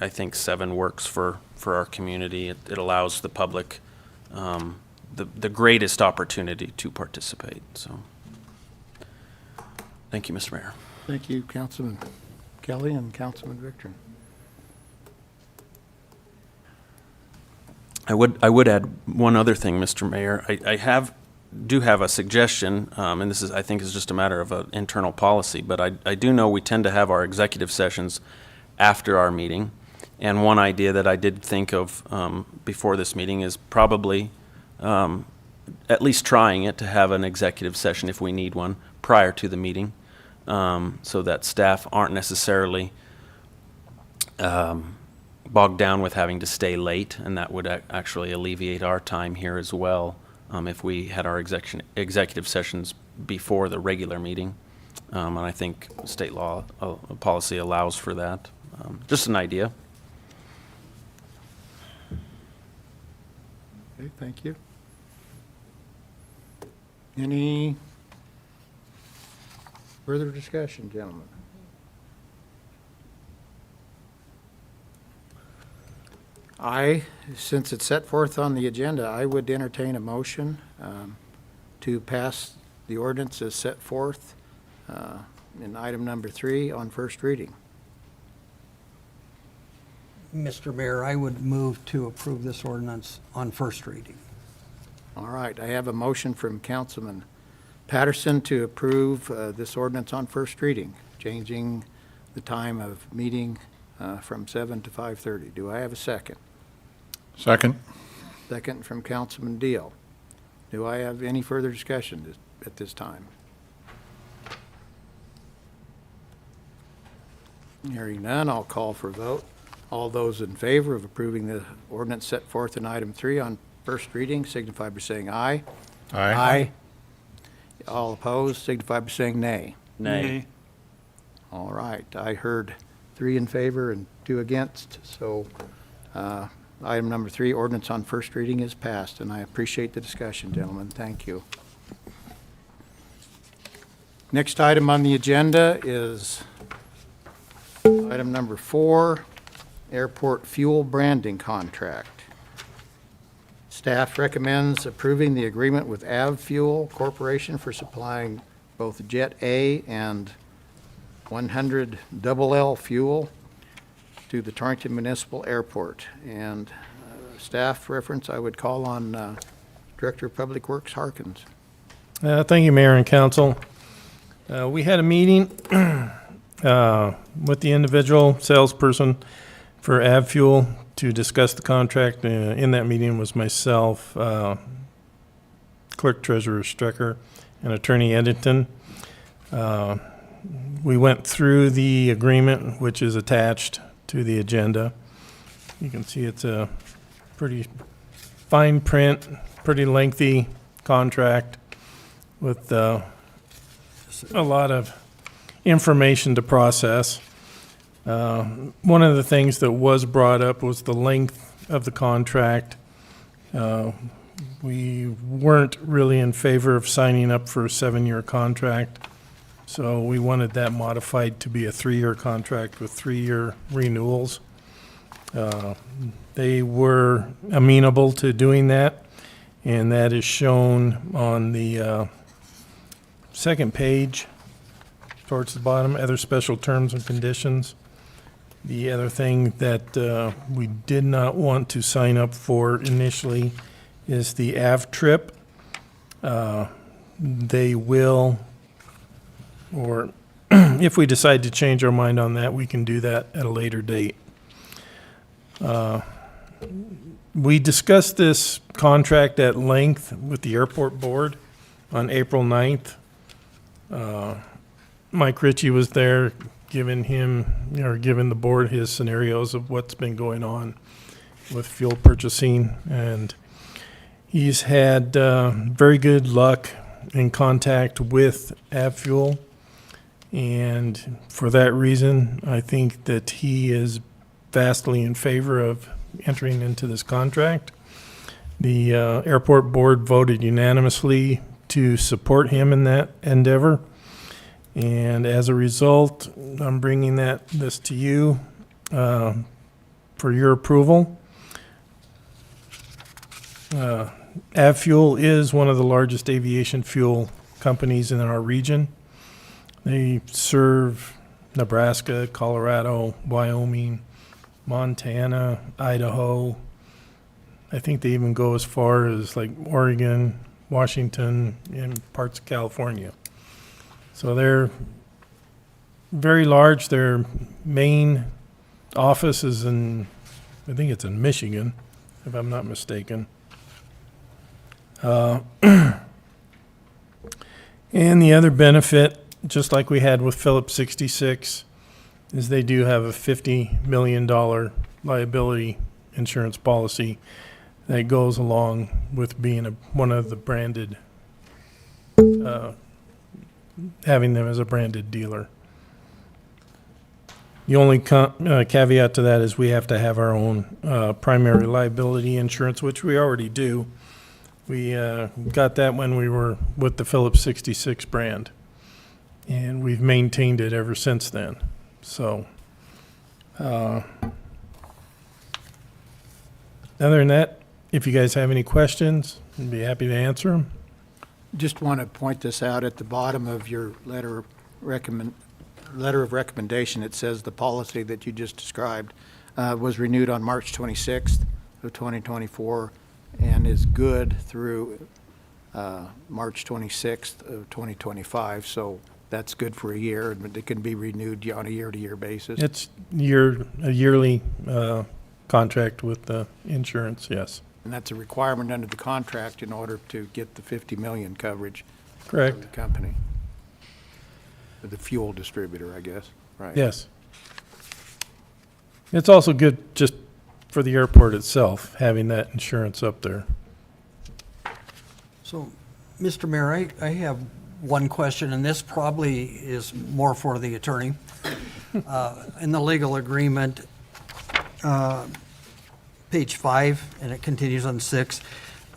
think 7 works for our community. It allows the public the greatest opportunity to participate. So, thank you, Mr. Mayor. Thank you, Councilman Kelly and Councilman Victor. I would add one other thing, Mr. Mayor. I do have a suggestion, and this is, I think, is just a matter of an internal policy, but I do know we tend to have our executive sessions after our meeting. And one idea that I did think of before this meeting is probably at least trying it to have an executive session if we need one prior to the meeting, so that staff aren't necessarily bogged down with having to stay late, and that would actually alleviate our time here as well if we had our executive sessions before the regular meeting. And I think state law policy allows for that. Just an idea. Okay, thank you. Any further discussion, gentlemen? Since it's set forth on the agenda, I would entertain a motion to pass the ordinance as set forth in item number 3 on first reading. Mr. Mayor, I would move to approve this ordinance on first reading. All right, I have a motion from Councilman Patterson to approve this ordinance on first reading, changing the time of meeting from 7 to 5:30. Do I have a second? Second. Second from Councilman Deal. Do I have any further discussion at this time? Hearing none, I'll call for a vote. All those in favor of approving the ordinance set forth in item 3 on first reading signify by saying aye. Aye. All opposed signify by saying nay. Nay. All right, I heard 3 in favor and 2 against, so item number 3, ordinance on first reading, is passed, and I appreciate the discussion, gentlemen. Thank you. Next item on the agenda is item number 4, airport fuel branding contract. Staff recommends approving the agreement with Av Fuel Corporation for supplying both Jet A and 100 LL fuel to the Torrington Municipal Airport. And staff reference, I would call on Director of Public Works Harkins. Thank you, Mayor and Council. We had a meeting with the individual salesperson for Av Fuel to discuss the contract. In that meeting was myself, Clerk Treasurer Strecker, and Attorney Eddington. We went through the agreement, which is attached to the agenda. You can see it's a pretty fine print, pretty lengthy contract with a lot of information to process. One of the things that was brought up was the length of the contract. We weren't really in favor of signing up for a 7-year contract, so we wanted that modified to be a 3-year contract with 3-year renewals. They were amenable to doing that, and that is shown on the second page towards the bottom, other special terms and conditions. The other thing that we did not want to sign up for initially is the AV trip. They will, or if we decide to change our mind on that, we can do that at a later date. We discussed this contract at length with the airport board on April 9th. Mike Ritchie was there giving the board his scenarios of what's been going on with fuel purchasing, and he's had very good luck in contact with AvFuel, and for that reason, I think that he is vastly in favor of entering into this contract. The airport board voted unanimously to support him in that endeavor. And as a result, I'm bringing this to you for your approval. Avfuel is one of the largest aviation fuel companies in our region. They serve Nebraska, Colorado, Wyoming, Montana, Idaho. I think they even go as far as like Oregon, Washington, and parts of California. So they're very large. Their main office is in, I think it's in Michigan, if I'm not mistaken. And the other benefit, just like we had with Phillips 66, is they do have a $50 million liability insurance policy that goes along with being one of the branded, having them as a branded dealer. The only caveat to that is we have to have our own primary liability insurance, which we already do. We got that when we were with the Phillips 66 brand, and we've maintained it ever since then. So, other than that, if you guys have any questions, I'd be happy to answer them. Just want to point this out at the bottom of your letter of recommendation. It says the policy that you just described was renewed on March 26th of 2024 and is good through March 26th of 2025. So that's good for a year, and it can be renewed on a year-to-year basis. It's a yearly contract with the insurance, yes. And that's a requirement under the contract in order to get the 50 million coverage. Correct. Of the company. The fuel distributor, I guess, right? Yes. It's also good just for the airport itself, having that insurance up there. So, Mr. Mayor, I have one question, and this probably is more for the attorney. In the legal agreement, page 5, and it continues on 6,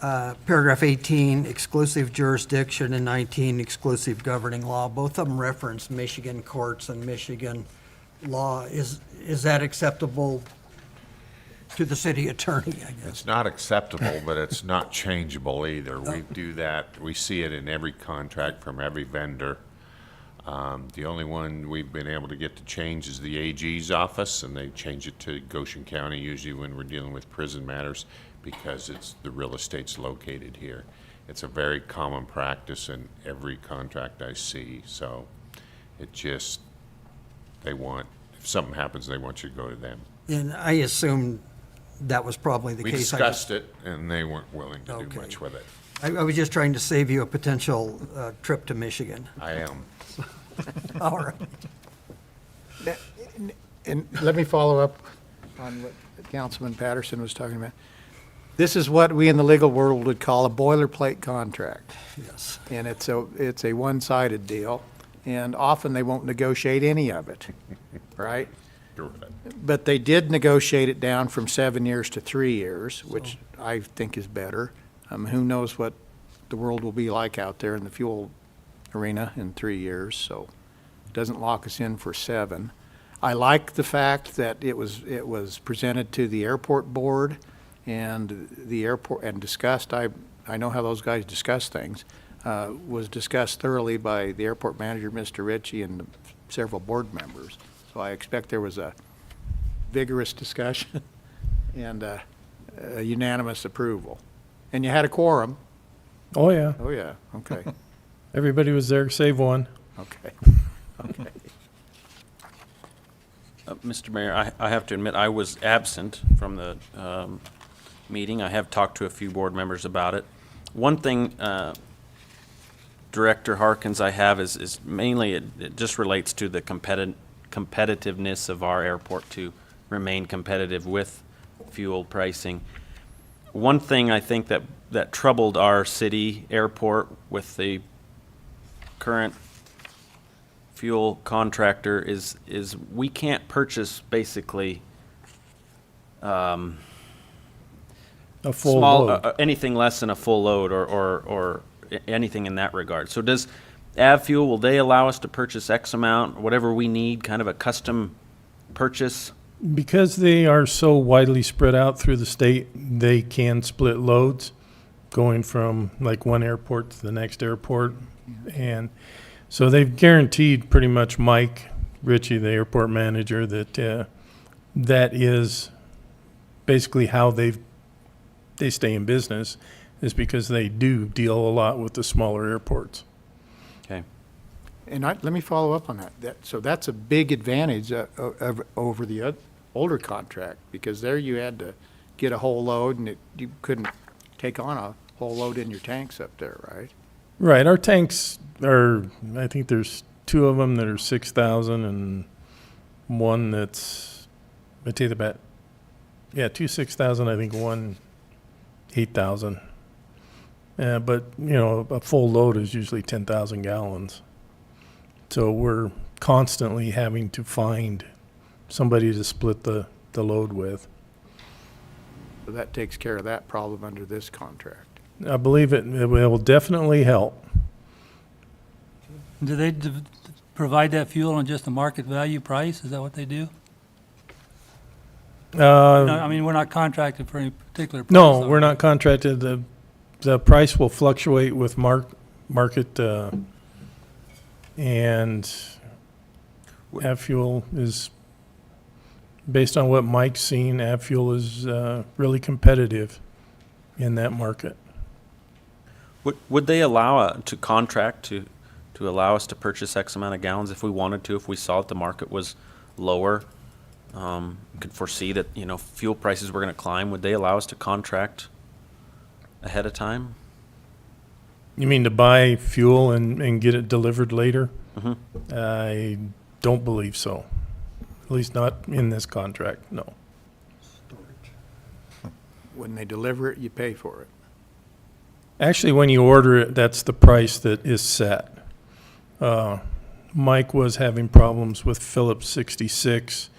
paragraph 18, exclusive jurisdiction, and 19, exclusive governing law. Both of them reference Michigan courts and Michigan law. Is that acceptable to the city attorney, I guess? It's not acceptable, but it's not changeable either. We do that, we see it in every contract from every vendor. The only one we've been able to get to change is the AG's office, and they change it to Goshen County usually when we're dealing with prison matters, because the real estate's located here. It's a very common practice in every contract I see, so it just, if something happens, they want you to go to them. And I assume that was probably the We case. discussed it, and they weren't willing to do Okay. much with it. I was just trying to save you a potential trip to Michigan. I am. All right. And let me follow up on what Councilman Patterson was talking about. This is what we in the legal world would call a boilerplate contract. Yes. And it's a one-sided deal, and often they won't negotiate any of it, right? But they did negotiate it down from 7 years to 3 years, which I think is better. Who knows what the world will be like out there in the fuel arena in 3 years, so it doesn't lock us in for 7. I like the fact that it was presented to the airport board and the airport and discussed. I know how those guys discuss things. Was discussed thoroughly by the airport manager, Mr. Ritchie, and several board members. So I expect there was a vigorous discussion and a unanimous approval. And you had a quorum. Oh, yeah. Oh, yeah, okay, Everybody was there, save one. okay, okay. Mr. Mayor, I have to admit, I was absent from the meeting. I have talked to a few board members about it. One thing, Director Harkins, I have is mainly, it just relates to the competitiveness of our airport to remain competitive with fuel pricing. One thing I think that troubled our city airport with the current fuel contractor is we can't purchase basically A full small, load. anything less than a full load or anything in that regard. So does AvFuel, will they allow us to purchase X amount, whatever we need, kind of a custom purchase? Because they are so widely spread out through the state, they can split loads going from like one airport to the next airport. And so they've guaranteed pretty much Mike Ritchie, the airport manager, that that is basically how they stay in business, is because they do deal a lot with the smaller airports. Okay. And let me follow up on that. So that's a big advantage over the older contract, because there you had to get a whole load, and you couldn't take on a whole load in your tanks up there, right? Right. Our tanks are, I think there's 2 of them that are 6,000 and one that's, I take that back. Yeah, 2 6,000, I think one 8,000. But, you know, a full load is usually 10,000 gallons. So we're constantly having to find somebody to split the load with. So that takes care of that problem under this contract. I believe it will definitely help. Do they provide that fuel on just a market value price? Is that what they do? No, I mean, we're not contracted for any particular price. No, though, we're right? not contracted. The price will fluctuate with market, and AvFuel is, based on what Mike's seen, AvFuel is really competitive in that market. Would they allow to contract to allow us to purchase X amount of gallons if we wanted to, if we saw that the market was lower? Could foresee that, you know, fuel prices were going to climb. Would they allow us to contract ahead of time? You mean to buy fuel and get it delivered later? Mhm. I don't believe so. At least not in this contract, no. When they deliver it, you pay for it. Actually, when you order it, that's the price that is set. Mike was having problems with Phillips 66.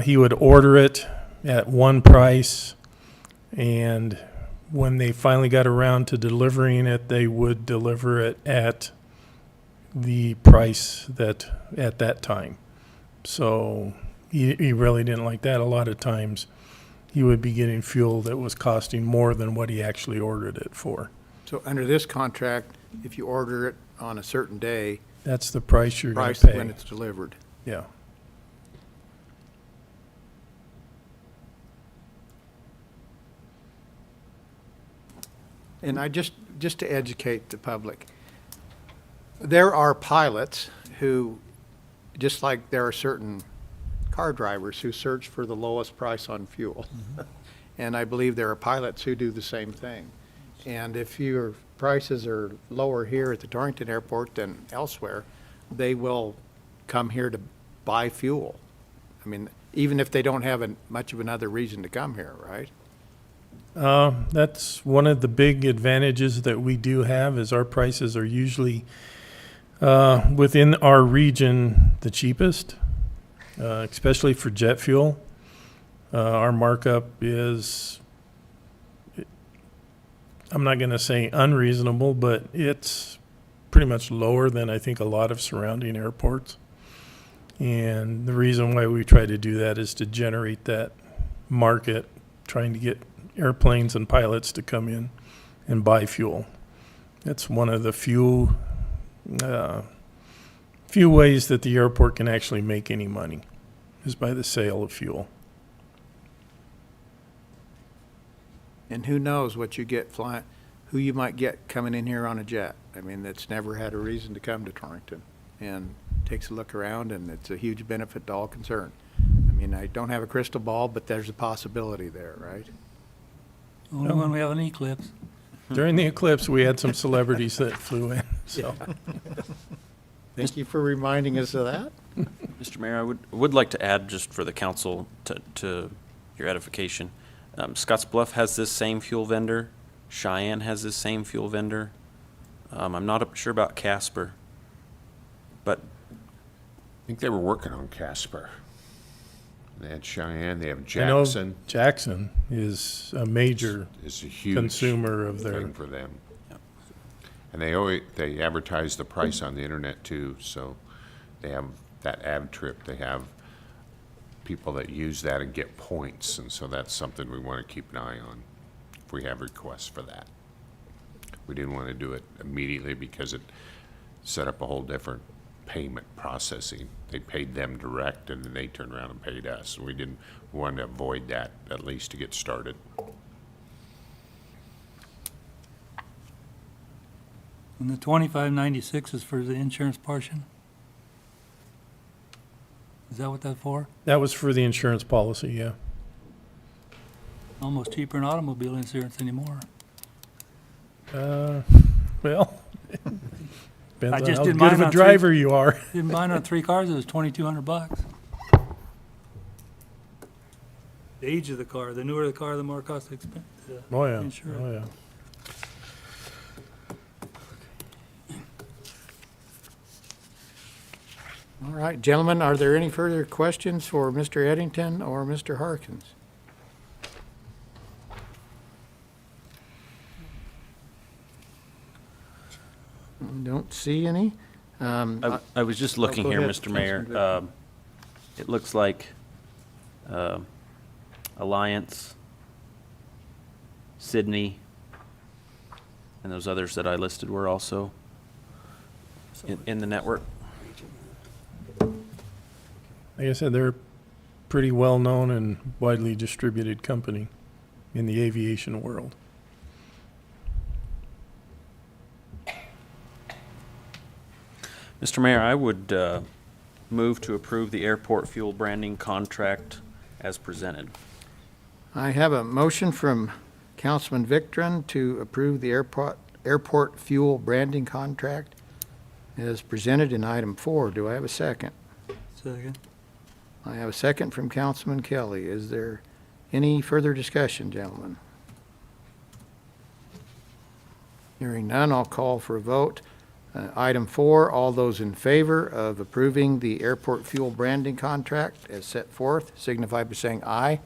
He would order it at one price, and when they finally got around to delivering it, they would deliver it at the price that at that time. So he really didn't like that. A lot of times he would be getting fuel that was costing more than what he actually ordered it for. So under this contract, if you order it on a certain day, That's the price you're going price to pay. when it's delivered. Yeah. And just to educate the public, there are pilots who, just like there are certain car drivers who search for the lowest price on fuel. And I believe there are pilots who do the same thing. And if your prices are lower here at the Torrington Airport than elsewhere, they will come here to buy fuel. I mean, even if they don't have much of another reason to come here, right? That's one of the big advantages that we do have, is our prices are usually within our region the cheapest, especially for jet fuel. Our markup is, I'm not going to say unreasonable, but it's pretty much lower than I think a lot of surrounding airports. And the reason why we try to do that is to generate that market, trying to get airplanes and pilots to come in and buy fuel. That's one of the few ways that the airport can actually make any money, is by the sale of fuel. And who knows what you get flying, who you might get coming in here on a jet. I mean, that's never had a reason to come to Torrington, and takes a look around, and it's a huge benefit to all concerned. I mean, I don't have a crystal ball, but there's a possibility there, right? Only when we have an eclipse. During the eclipse, we had some celebrities that flew in, so. Thank you for reminding us of that. Mr. Mayor, I would like to add, just for the council to your edification, Scottsbluff has this same fuel vendor. Cheyenne has this same fuel vendor. I'm not sure about Casper, but I think they were working on Casper. They had Cheyenne, they have I know Jackson. Jackson is a major Is a huge consumer of their, thing for them. And they advertise the price on the internet too, so they have that ad trip, they have people that use that and get points, and so that's something we want to keep an eye on if we have requests for that. We didn't want to do it immediately because it set up a whole different payment processing. They paid them direct and then they turned around and paid us. We didn't want to avoid that, at least to get started. And the 2596 is for the insurance portion? Is that what that's for? that was for the insurance policy, yeah. Almost cheaper than automobile insurance anymore. Well, I depends on just how did good mine of a on driver you are. Didn't mine on 3 cars, it was $2,200. The age of the car, the newer the car, the more it costs to Oh, yeah, insure. oh, yeah. All right, gentlemen, are there any further questions for Mr. Eddington or Mr. Harkins? Don't see any. I was just looking go here, ahead, Mr. Mayor. Councilman It looks like Alliance, Sydney, and those others that I listed were also in the network. Like I said, they're a pretty well-known and widely distributed company in the aviation world. Mr. Mayor, I would move to approve the airport fuel branding contract as presented. I have a motion from Councilman Victron to approve the airport fuel branding contract as presented in item 4. Do I have a second? Second. I have a second from Councilman Kelly. Is there any further discussion, gentlemen? Hearing none, I'll call for a vote. Item 4, all those in favor of approving the airport fuel branding contract as set forth signify by saying aye.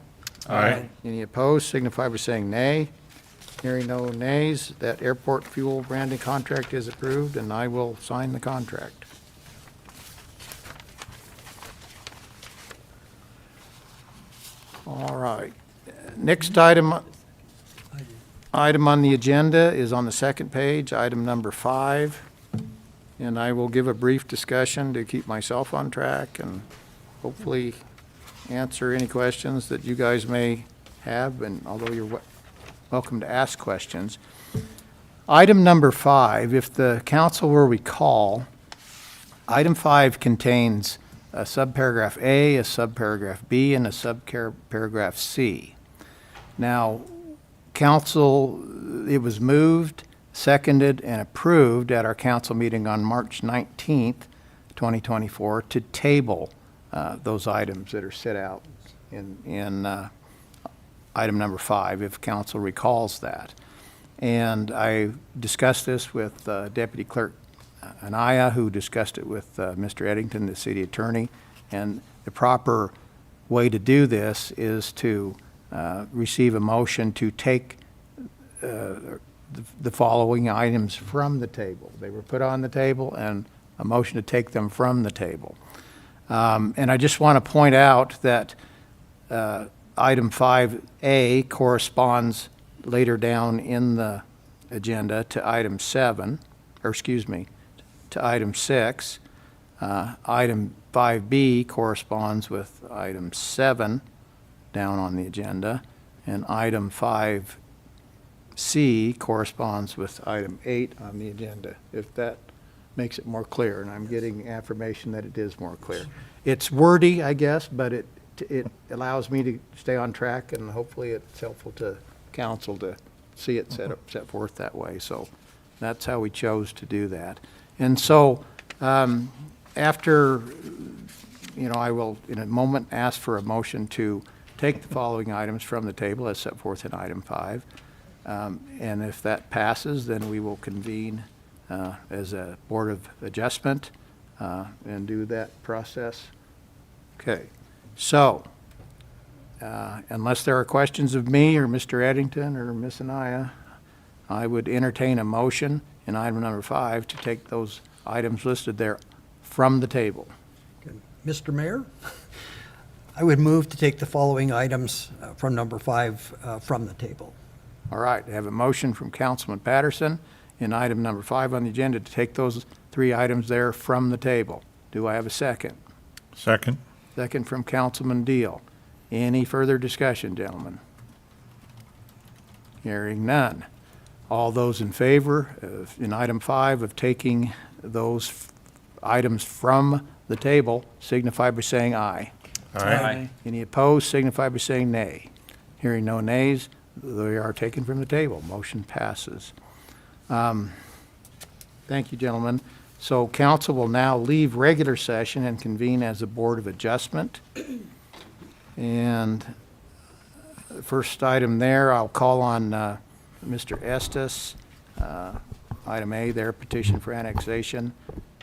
Aye. Any opposed signify by saying nay. Hearing no nays, that airport fuel branding contract is approved, and I will sign the contract. All right. Next item on the agenda is on the second page, item number 5. And I will give a brief discussion to keep myself on track and hopefully answer any questions that you guys may have, and although you're welcome to ask questions. Item number 5, if the council will recall, item 5 contains a subparagraph A, a subparagraph B, and a subparagraph C. Now, council, it was moved, seconded, and approved at our council meeting on March 19th, 2024, to table those items that are set out in item number 5, if council recalls that. And I discussed this with Deputy Clerk Anaya, who discussed it with Mr. Eddington, the city attorney. And the proper way to do this is to receive a motion to take the following items from the table. They were put on the table, and a motion to take them from the table. And I just want to point out that item 5A corresponds later down in the agenda to item 7, or excuse me, to item 6. Item 5B corresponds with item 7 down on the agenda, and item 5C corresponds with item 8 on the agenda, if that makes it more clear, and I'm getting affirmation that it is more clear. It's wordy, I guess, but it allows me to stay on track, and hopefully it's helpful to council to see it set forth that way. So that's how we chose to do that. And so after, I will in a moment ask for a motion to take the following items from the table as set forth in item 5. And if that passes, then we will convene as a Board of Adjustment and do that process. Okay, so Unless there are questions of me or Mr. Eddington or Ms. Anaya, I would entertain a motion in item number 5 to take those items listed there from the table. Mr. Mayor, I would move to take the following items from number 5 from the table. All right, I have a motion from Councilman Patterson in item number 5 on the agenda to take those 3 items there from the table. Do I have a second? Second? Second from Councilman Deal. Any further discussion, gentlemen? Hearing none. All those in favor of, in item 5 of taking those items from the table signify by saying aye. Aye. Any opposed signify by saying nay. Hearing no nays, they are taken from the table. Motion passes. Thank you, gentlemen. So council will now leave regular session and convene as a Board of Adjustment. And the first item there, I'll call on Mr. Estes. Item A there, petition for annexation.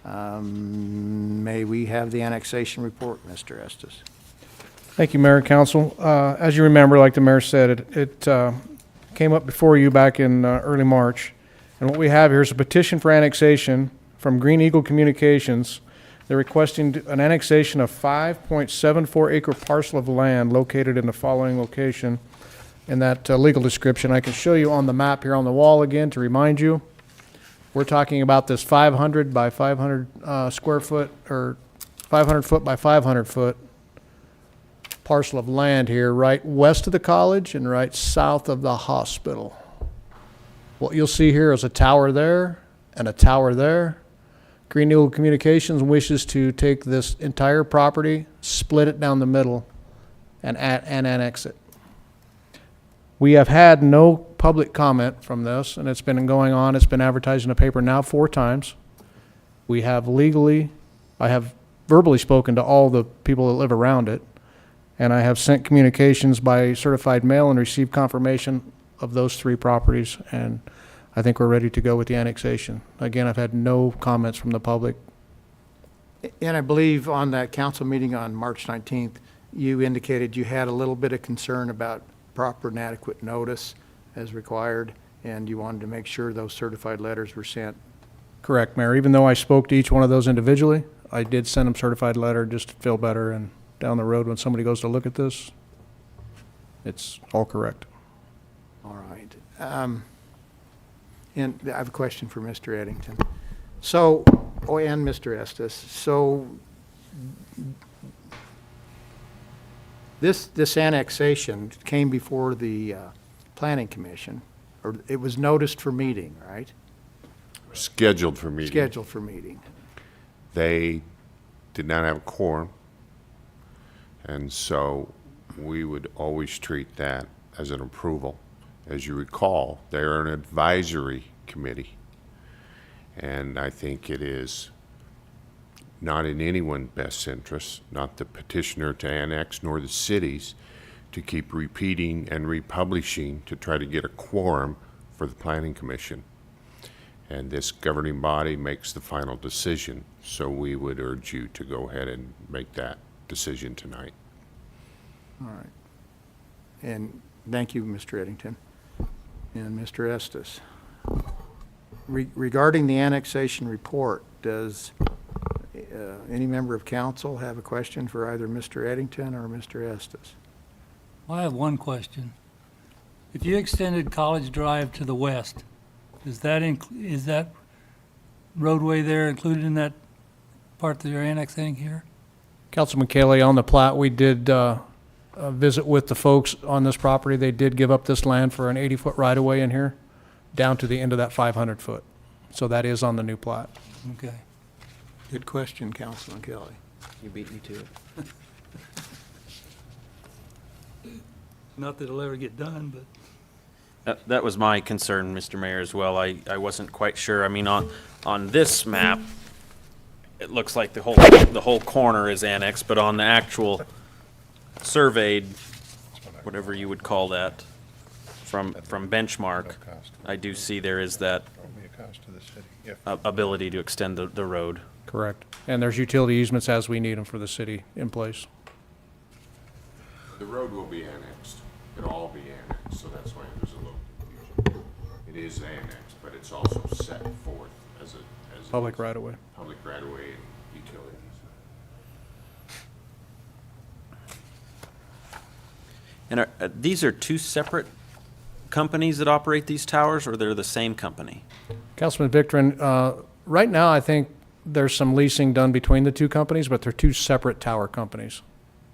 May we have the annexation report, Mr. Estes? Thank you, Mayor and Council. As you remember, like the mayor said, it came up before you back in early March. And what we have here is a petition for annexation from Green Eagle Communications. They're requesting an annexation of 5.74 acre parcel of land located in the following location. In that legal description, I can show you on the map here on the wall again to remind you. We're talking about this 500 by 500 square foot, or 500 foot by 500 foot parcel of land here, right west of the college and right south of the hospital. What you'll see here is a tower there and a tower there. Green Eagle Communications wishes to take this entire property, split it down the middle, and annex it. We have had no public comment from this, and it's been going on. It's been advertised in the paper now 4 times. We have legally, I have verbally spoken to all the people that live around it, and I have sent communications by certified mail and received confirmation of those 3 properties, and I think we're ready to go with the annexation. Again, I've had no comments from the public. And I believe on that council meeting on March 19th, you indicated you had a little bit of concern about proper and adequate notice as required, and you wanted to make sure those certified letters were sent. Correct, Mayor. Even though I spoke to each one of those individually, I did send them certified letter just to feel better, and down the road when somebody goes to look at this, it's all correct. All right. And I have a question for Mr. Eddington. So, and Mr. Estes. So this annexation came before the Planning Commission, or it was noticed for meeting, right? Scheduled for meeting. Scheduled for meeting. They did not have a quorum, and so we would always treat that as an approval. As you recall, they are an advisory committee, and I think it is not in anyone's best interest, not the petitioner to annex nor the cities, to keep repeating and republishing to try to get a quorum for the Planning Commission. And this governing body makes the final decision, so we would urge you to go ahead and make that decision tonight. All right. And thank you, Mr. Eddington. And Mr. Estes. Regarding the annexation report, does any member of council have a question for either Mr. Eddington or Mr. Estes? I have one question. If you extended College Drive to the west, is that roadway there included in that part that you're annexing here? Councilman Kelly, on the plat, we did visit with the folks on this property. They did give up this land for an 80-foot right-of-way in here, down to the end of that 500-foot. So that is on the new plat. Okay. Good question, Councilman Kelly. You beat me to it. Not that it'll ever get done, but. That was my concern, Mr. Mayor, as well. I wasn't quite sure. I mean, on this map, it looks like the whole corner is annexed, but on the actual surveyed, whatever you would call that, from benchmark, I do see there is that ability to extend the road. Correct. And there's utility easements as we need them for the city in place. The road will be annexed. It'll all be annexed, so that's why there's a little confusion. It is annexed, but it's also set forth as a Public right-of-way. public right-of-way and utilities. And these are two separate companies that operate these towers, or they're the same company? Councilman Victorin, right now, I think there's some leasing done between the two companies, but they're two separate tower companies.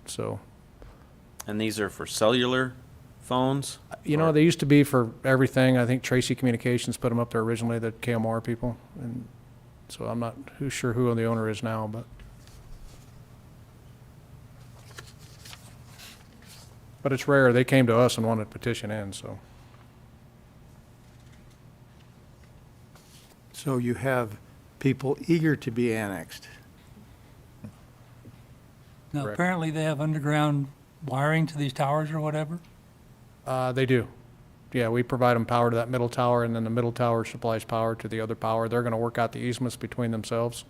So, And these are for cellular phones? you know, they used to be for everything. I think Tracy Communications put them up there originally, the KMR people. And so I'm not sure who the owner is now, but. But it's rare. They came to us and wanted to petition in, so. So you have people eager to be annexed. Now, Correct. apparently they have underground wiring to these towers or whatever. They do. Yeah, we provide them power to that middle tower, and then the middle tower supplies power to the other power. They're gonna work out the easements between themselves.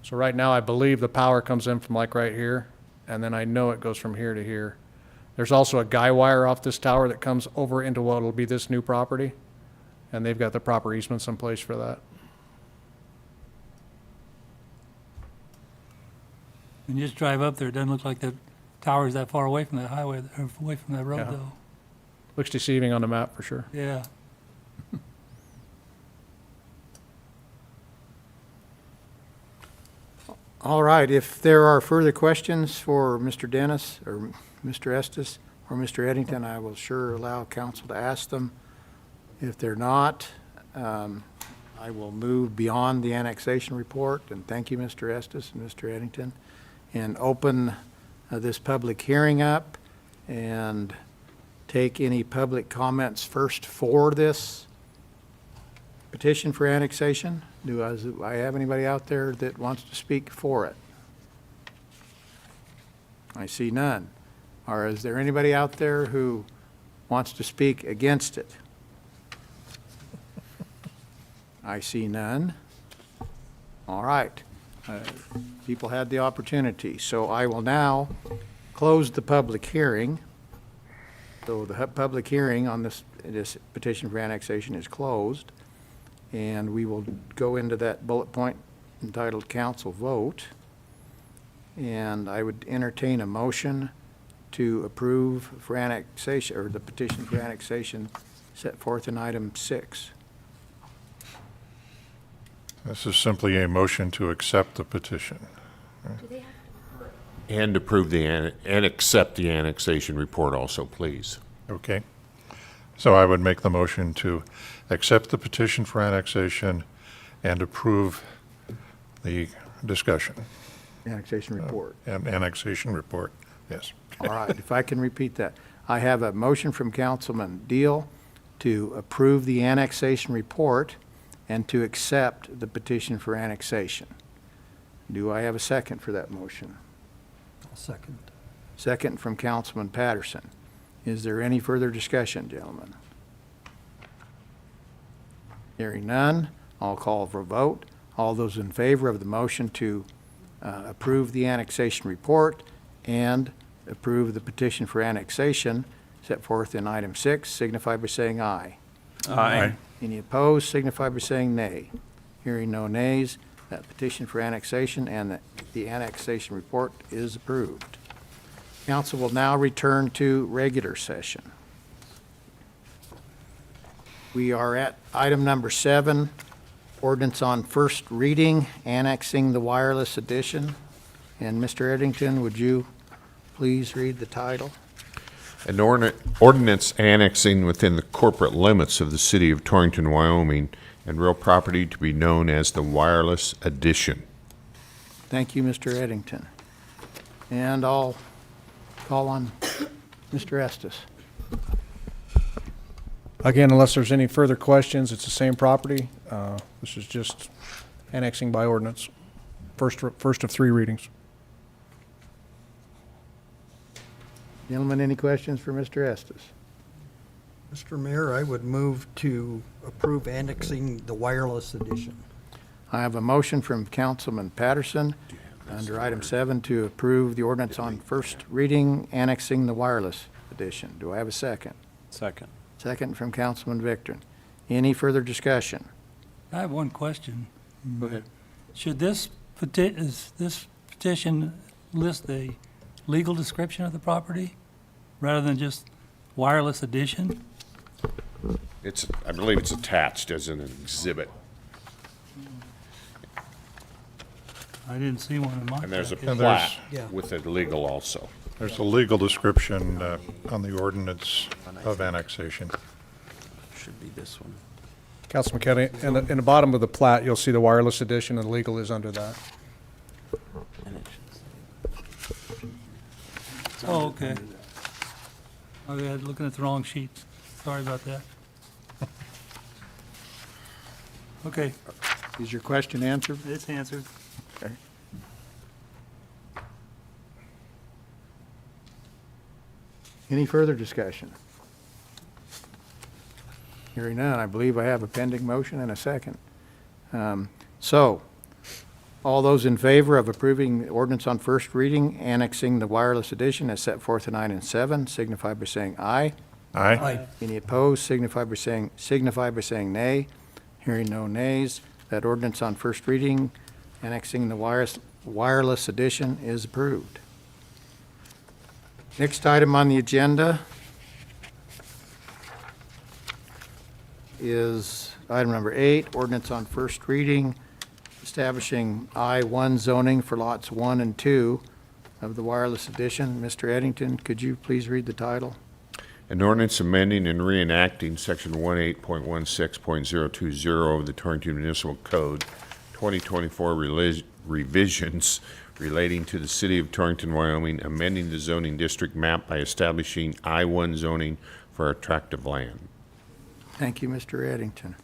So right now, I believe the power comes in from like right here, and then I know it goes from here to here. There's also a guy wire off this tower that comes over into what will be this new property, and they've got the proper easements in place for that. When you just drive up there, it doesn't look like the tower's that far away from that highway, or away from that road Yeah. though. Looks deceiving on the map for sure. Yeah. All right, if there are further questions for Mr. Dennis or Mr. Estes or Mr. Eddington, I will sure allow council to ask them. If they're not, I will move beyond the annexation report, and thank you, Mr. Estes and Mr. Eddington, and open this public hearing up and take any public comments first for this petition for annexation. Do I have anybody out there that wants to speak for it? I see none. Or is there anybody out there who wants to speak against it? I see none. All right. People had the opportunity, so I will now close the public hearing. So the public hearing on this petition for annexation is closed. And we will go into that bullet point entitled council vote. And I would entertain a motion to approve for annexation, or the petition for annexation set forth in item 6. This is simply a motion to accept the petition. And approve and accept the annexation report also, please. Okay? So I would make the motion to accept the petition for annexation and approve the discussion. Annexation report. And annexation report, yes. All right, if I can repeat that. I have a motion from Councilman Deal to approve the annexation report and to accept the petition for annexation. Do I have a second for that motion? I'll second. Second from Councilman Patterson. Is there any further discussion, gentlemen? Hearing none, I'll call for a vote. All those in favor of the motion to approve the annexation report and approve the petition for annexation set forth in item 6, signify by saying aye. Aye. Any opposed, signify by saying nay. Hearing no nays, that petition for annexation and the annexation report is approved. Council will now return to regular session. We are at item number 7, ordinance on first reading, annexing the wireless addition. And Mr. Eddington, would you please read the title? An ordinance annexing within the corporate limits of the city of Torrington, Wyoming, and real property to be known as the wireless addition. Thank you, Mr. Eddington. And I'll call on Mr. Estes. Again, unless there's any further questions, it's the same property. This is just annexing by ordinance. First of 3 readings. Gentlemen, any questions for Mr. Estes? Mr. Mayor, I would move to approve annexing the wireless addition. I have a motion from Councilman Patterson Under item 7, to approve the ordinance on first reading, annexing the wireless addition. Do I have a second? Second. Second from Councilman Victor. Any further discussion? I have one question. Go ahead. Should this petition list the legal description of the property rather than just wireless addition? I believe it's attached as an exhibit, I didn't see one in my and there's a packet. plat Yeah. with it legal also. There's a legal description on the ordinance of annexation. Should be this one. Councilman Kelly, in the bottom of the plat, you'll see the wireless addition, and legal is under that. And it should say- Oh, okay. Okay, I'm looking at the wrong sheet. Sorry about that. Okay, Is your question answered? it's answered. Okay. Any further discussion? Hearing none, I believe I have a pending motion and a second. So, all those in favor of approving the ordinance on first reading, annexing the wireless addition as set forth in item 7, signify by saying aye. Aye? Any opposed, signify by saying nay. Hearing no nays, that ordinance on first reading, annexing the wireless addition is approved. Next item on the agenda is item number 8, ordinance on first reading, establishing I-1 zoning for lots 1 and 2 of the wireless addition. Mr. Eddington, could you please read the title? An ordinance amending and reenacting Section 18.16.020 of the Torrington Municipal Code, 2024 revisions relating to the city of Torrington, Wyoming, amending the zoning district map by establishing I-1 zoning for attractive land. Thank you, Mr. Eddington.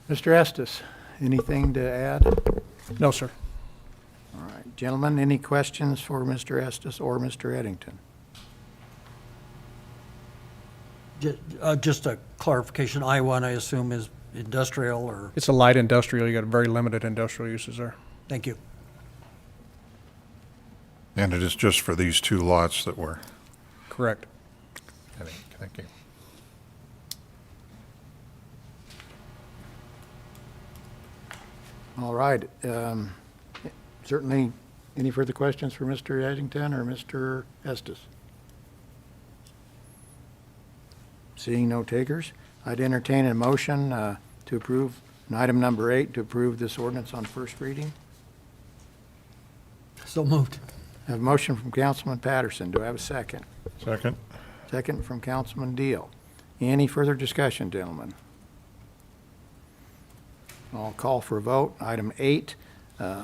Mr. Estes, anything to add? No, sir. All right, gentlemen, any questions for Mr. Estes or Mr. Eddington? Just a clarification, I-1, I assume, is industrial, or, It's a light industrial. You got very limited industrial uses there. thank you. And it is just for these 2 lots that we're Correct. heading. Thank you. All right, certainly, any further questions for Mr. Eddington or Mr. Estes? Seeing no takers, I'd entertain a motion to approve, item number 8, to approve this ordinance on first reading. So moved. I have a motion from Councilman Patterson. Do I have a second? Second? Second from Councilman Deal. Any further discussion, gentlemen? I'll call for a vote. Item 8,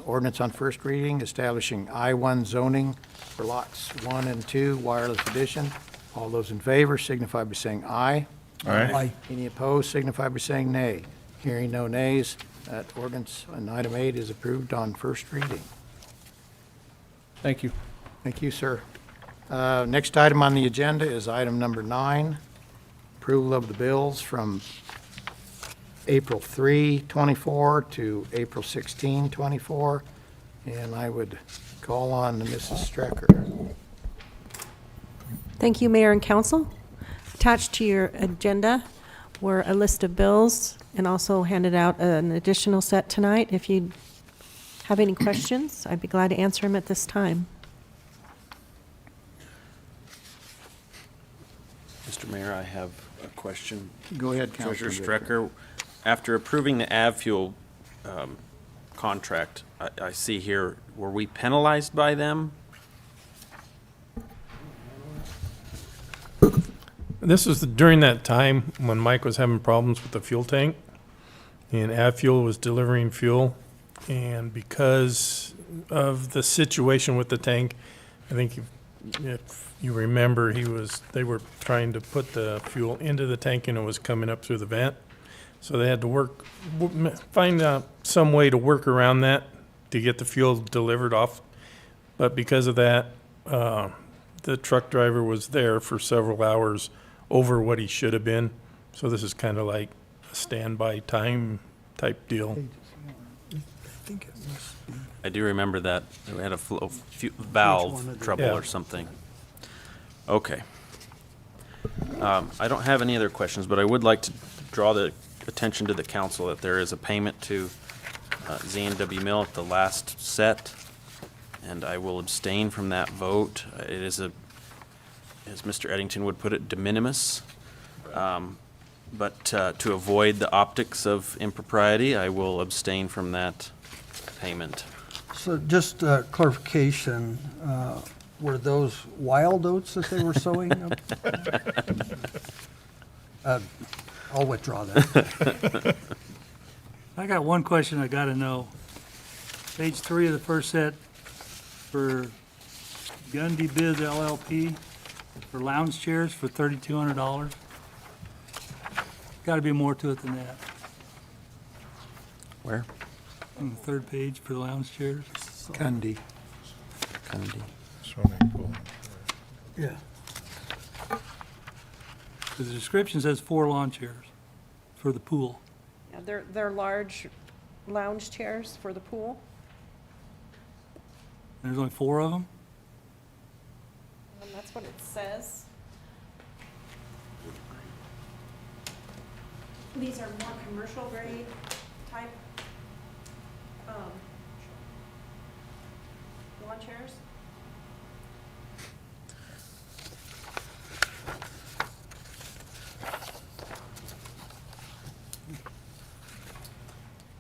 ordinance on first reading, establishing I-1 zoning for lots 1 and 2, wireless addition. All those in favor signify by saying aye. Aye. Any opposed signify by saying nay. Hearing no nays, that ordinance on item 8 is approved on first reading. Thank you. Thank you, sir. Next item on the agenda is item number 9, approval of the bills from April 3, 24 to April 16, 24. And I would call on Mrs. Strecker. Thank you, Mayor and Council. Attached to your agenda were a list of bills and also handed out an additional set tonight. If you have any questions, I'd be glad to answer them at this time. Mr. Mayor, I have a question. Go ahead, Treasurer Councilman Victor. Strecker, after approving the AvFuel contract, I see here, were we penalized by them? This is during that time when Mike was having problems with the fuel tank, and AvFuel was delivering fuel. And because of the situation with the tank, I think if you remember, they were trying to put the fuel into the tank and it was coming up through the vent. So they had to find out some way to work around that to get the fuel delivered off. But because of that, the truck driver was there for several hours over what he should have been. So this is kind of like a standby time type deal. I do remember that. We had a valve one of the- trouble Yeah. or something. Okay. I don't have any other questions, but I would like to draw the attention to the council that there is a payment to Z&W Mill at the last set, and I will abstain from that vote. It is a, as Mr. Eddington would put it, de minimis. But to avoid the optics of impropriety, I will abstain from that payment. So just clarification, were those wild oats that they were sowing? I'll withdraw that. I got one question I gotta know. Page 3 of the first set for Gundy Biz LLP for lounge chairs for $3,200. Gotta be more to it than that. Where? On the third page for the lounge chairs. Gundy. Gundy. Swimming pool. Yeah. The description says 4 lawn chairs for the pool. Yeah, they're large lounge chairs for the pool. And there's only 4 of them? And that's what it says. These are more commercial grade type lawn chairs.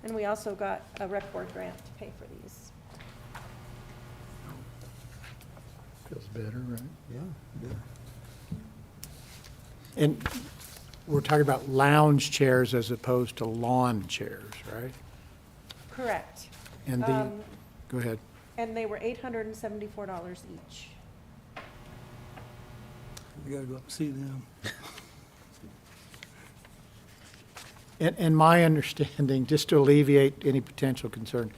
And we also got a rec board grant to pay for these. Feels better, right? Yeah. And we're talking about lounge chairs as opposed to lawn chairs, right? Correct. And the, go ahead. And they were $874 each. You gotta go up and see them. And my understanding, just to alleviate any potential concern,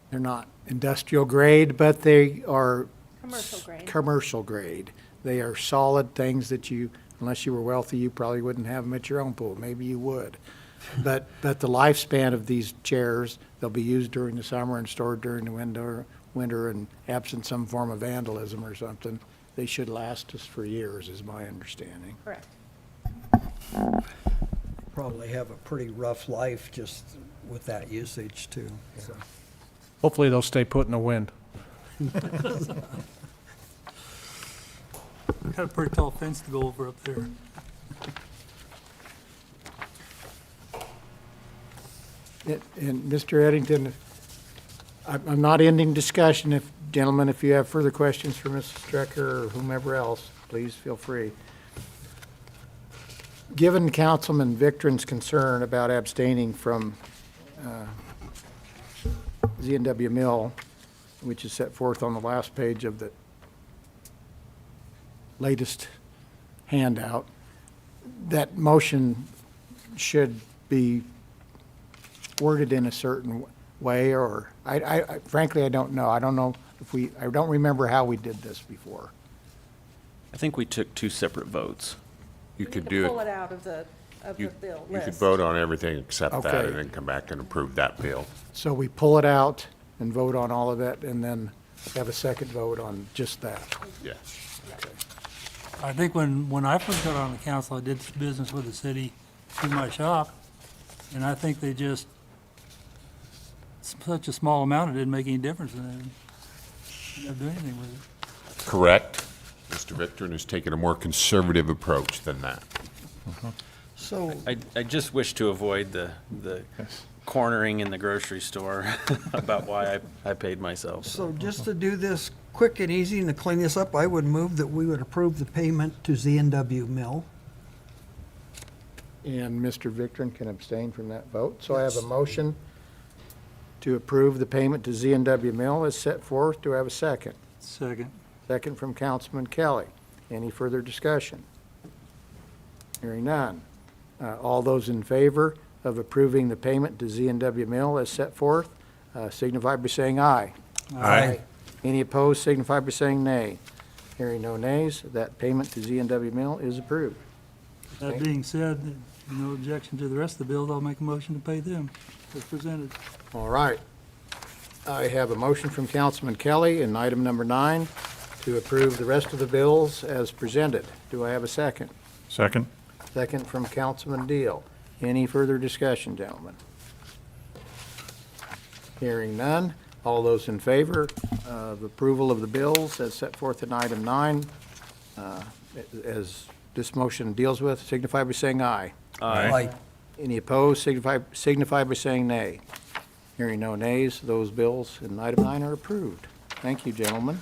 they're not industrial grade, but they are Commercial grade. commercial grade. They are solid things that you, unless you were wealthy, you probably wouldn't have them at your own pool. Maybe you would. But the lifespan of these chairs, they'll be used during the summer and stored during the winter, and absent some form of vandalism or something, they should last us for years, is my understanding. Correct. Probably have a pretty rough life just with that usage too. So. Hopefully they'll stay put in the wind. Got a pretty tall fence to go over up there. And Mr. Eddington, I'm not ending discussion. If, gentlemen, if you have further questions for Mrs. Strecker or whomever else, please feel free. Given Councilman Victor's concern about abstaining from Z&W Mill, which is set forth on the last page of the latest handout, that motion should be worded in a certain way, or, I frankly, I don't know. I don't know if I don't remember how we did this before. I think we took 2 separate votes. You We could need do to pull it, it out of the bill you could list. vote on everything except that, Okay. and then come back and approve that bill. So we pull it out and vote on all of it, and then have a second vote on just that. Yeah. I think when I first got on the council, I did business with the city through my shop, and I think they just, such a small amount, it didn't make any difference, and they didn't do anything with it. Correct. Mr. Victor has taken a more conservative approach than that. So, I just wish to avoid the cornering in the grocery store about why I paid myself. so just to do this quick and easy and to clean this up, I would move that we would approve the payment to Z&W Mill. And Mr. Victor can abstain from that vote. So I have a motion to approve the payment to Z&W Mill as set forth. Do I have a second? Second. Second from Councilman Kelly. Any further discussion? Hearing none. All those in favor of approving the payment to Z&W Mill as set forth, signify by saying aye. Aye. Any opposed, signify by saying nay. Hearing no nays, that payment to Z&W Mill is approved. That being said, no objection to the rest of the bills, I'll make a motion to pay them as presented. All right. I have a motion from Councilman Kelly in item number 9 to approve the rest of the bills as presented. Do I have a second? Second? Second from Councilman Deal. Any further discussion, gentlemen? Hearing none. All those in favor of approval of the bills as set forth in item 9, as this motion deals with, signify by saying aye. Aye. Any opposed, signify by saying nay. Hearing no nays, those bills in item 9 are approved. Thank you, gentlemen,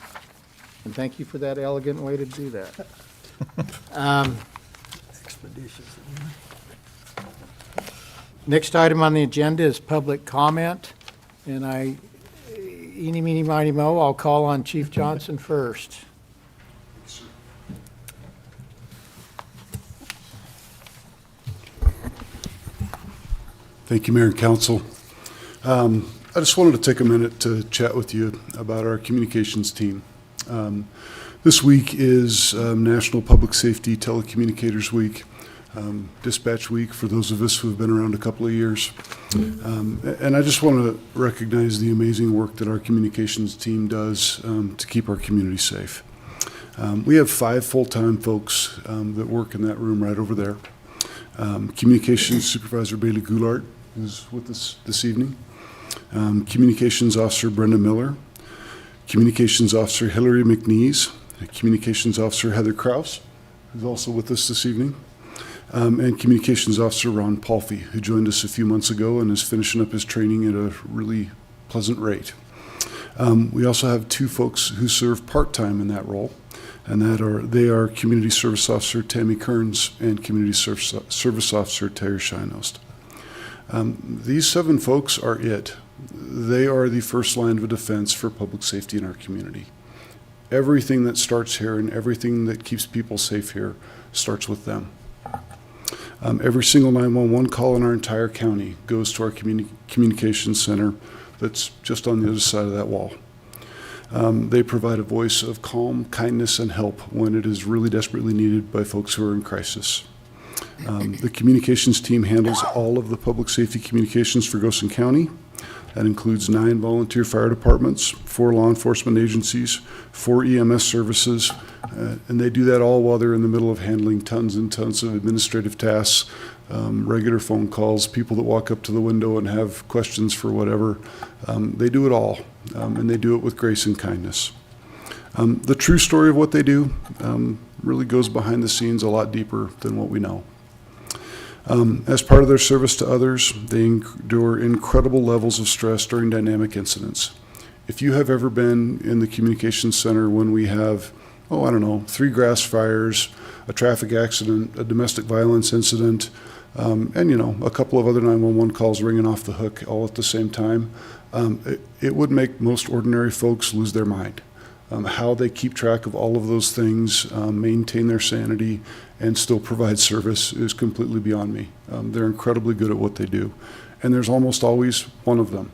and thank you for that elegant way to do that. Expeditious. Next item on the agenda is public comment, and eeny, meeny, miny, mo, I'll call on Chief Johnson first. Thank you, Mayor and Council. I just wanted to take a minute to chat with you about our communications team. This week is National Public Safety Telecommunicators Week, Dispatch Week for those of us who have been around a couple of years. And I just want to recognize the amazing work that our communications team does to keep our community safe. We have 5 full-time folks that work in that room right over there. Communications Supervisor Bailey Goulart is with us this evening. Communications Officer Brenda Miller. Communications Officer Hillary McNeese. Communications Officer Heather Kraus, who's also with us this evening. And Communications Officer Ron Palfy, who joined us a few months ago and is finishing up his training at a really pleasant rate. We also have 2 folks who serve part-time in that role, and they are Community Service Officer Tammy Kearns and Community Service Officer Terry Shinost. These 7 folks are it. They are the first line of defense for public safety in our community. Everything that starts here and everything that keeps people safe here starts with them. Every single 911 call in our entire county goes to our communications center that's just on the other side of that wall. They provide a voice of calm, kindness, and help when it is really desperately needed by folks who are in crisis. The communications team handles all of the public safety communications for Goshen County. That includes 9 volunteer fire departments, 4 law enforcement agencies, 4 EMS services, and they do that all while they're in the middle of handling tons and tons of administrative tasks, regular phone calls, people that walk up to the window and have questions for whatever. They do it all, and they do it with grace and kindness. The true story of what they do really goes behind the scenes a lot deeper than what we know. As part of their service to others, they endure incredible levels of stress during dynamic incidents. If you have ever been in the communications center when we have, 3 grass fires, a traffic accident, a domestic violence incident, and a couple of other 911 calls ringing off the hook all at the same time, it would make most ordinary folks lose their mind. How they keep track of all of those things, maintain their sanity, and still provide service is completely beyond me. They're incredibly good at what they do. And there's almost always one of them.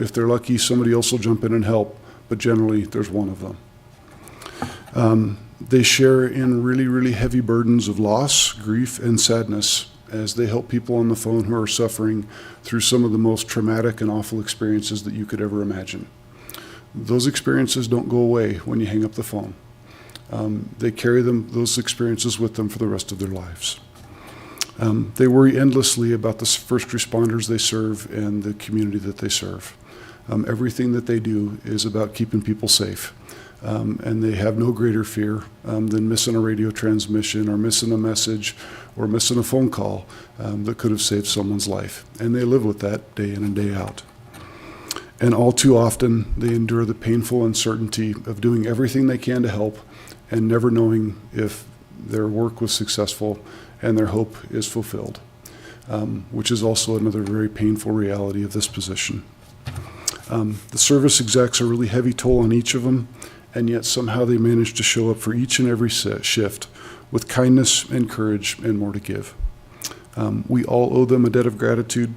If they're lucky, somebody else will jump in and help, but generally there's one of them. They share in really, really heavy burdens of loss, grief, and sadness as they help people on the phone who are suffering through some of the most traumatic and awful experiences that you could ever imagine. Those experiences don't go away when you hang up the phone. They carry those experiences with them for the rest of their lives. They worry endlessly about the first responders they serve and the community that they serve. Everything that they do is about keeping people safe. And they have no greater fear than missing a radio transmission or missing a message or missing a phone call that could have saved someone's life. And they live with that day in and day out. And all too often, they endure the painful uncertainty of doing everything they can to help and never knowing if their work was successful and their hope is fulfilled, which is also another very painful reality of this position. The service execs are really heavy toll on each of them, and yet somehow they manage to show up for each and every shift with kindness and courage and more to give. We all owe them a debt of gratitude,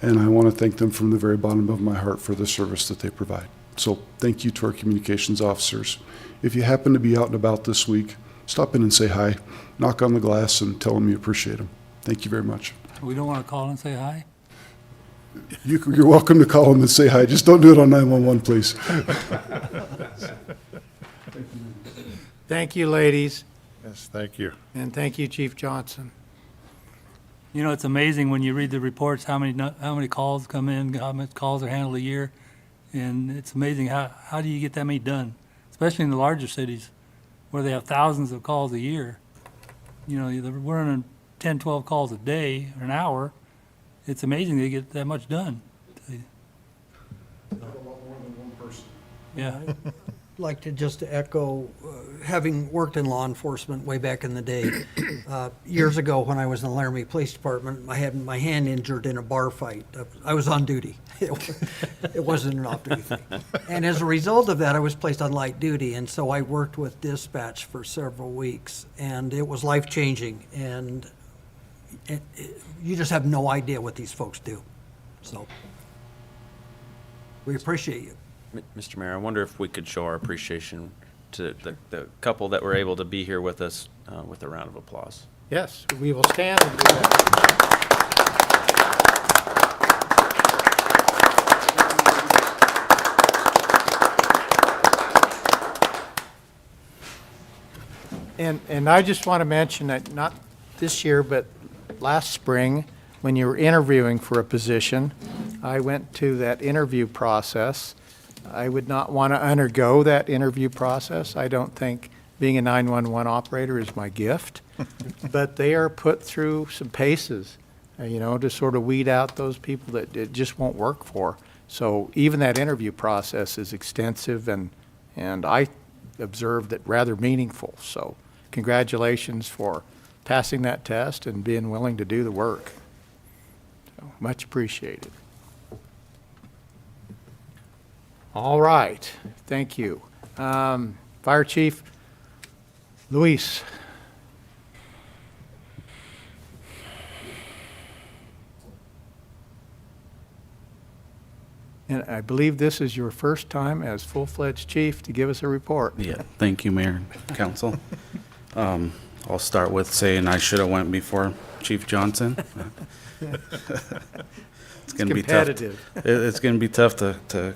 and I want to thank them from the very bottom of my heart for the service that they provide. So thank you to our communications officers. If you happen to be out and about this week, stop in and say hi, knock on the glass, and tell them you appreciate them. Thank you very much. We don't want to call and say hi? You're welcome to call them and say hi. Just don't do it on 911, please. Thank you, ladies, Yes, thank you. and thank you, Chief Johnson. You know, it's amazing when you read the reports, how many calls come in, how many calls are handled a year. And it's amazing how do you get that many done, especially in the larger cities where they have thousands of calls a year. You know, we're running 10, 12 calls a day or an hour. It's amazing they get that much done. Yeah. Like to just echo, having worked in law enforcement way back in the day, years ago when I was in the Laramie Police Department, I had my hand injured in a bar fight. I was on duty. It wasn't an off-duty thing. And as a result of that, I was placed on light duty, and so I worked with dispatch for several weeks, and it was life-changing, and you just have no idea what these folks do. So we appreciate you. Mr. Mayor, I wonder if we could show our appreciation to the couple that were able to be here with us with a round of applause. Yes, we will stand and do that. And I just want to mention that not this year, but last spring, when you were interviewing for a position, I went to that interview process. I would not want to undergo that interview process. I don't think being a 911 operator is my gift. But they are put through some paces, to sort of weed out those people that it just won't work for. So even that interview process is extensive and I observed it rather meaningful. So congratulations for passing that test and being willing to do the work. So much appreciated. All right, thank you. Fire Chief Luis. And I believe this is your first time as full-fledged chief to give us a report. Yeah, thank you, Mayor and Council. I'll start with saying I should have went before Chief Johnson. It's going to be tough. Competitive. It's going to be tough to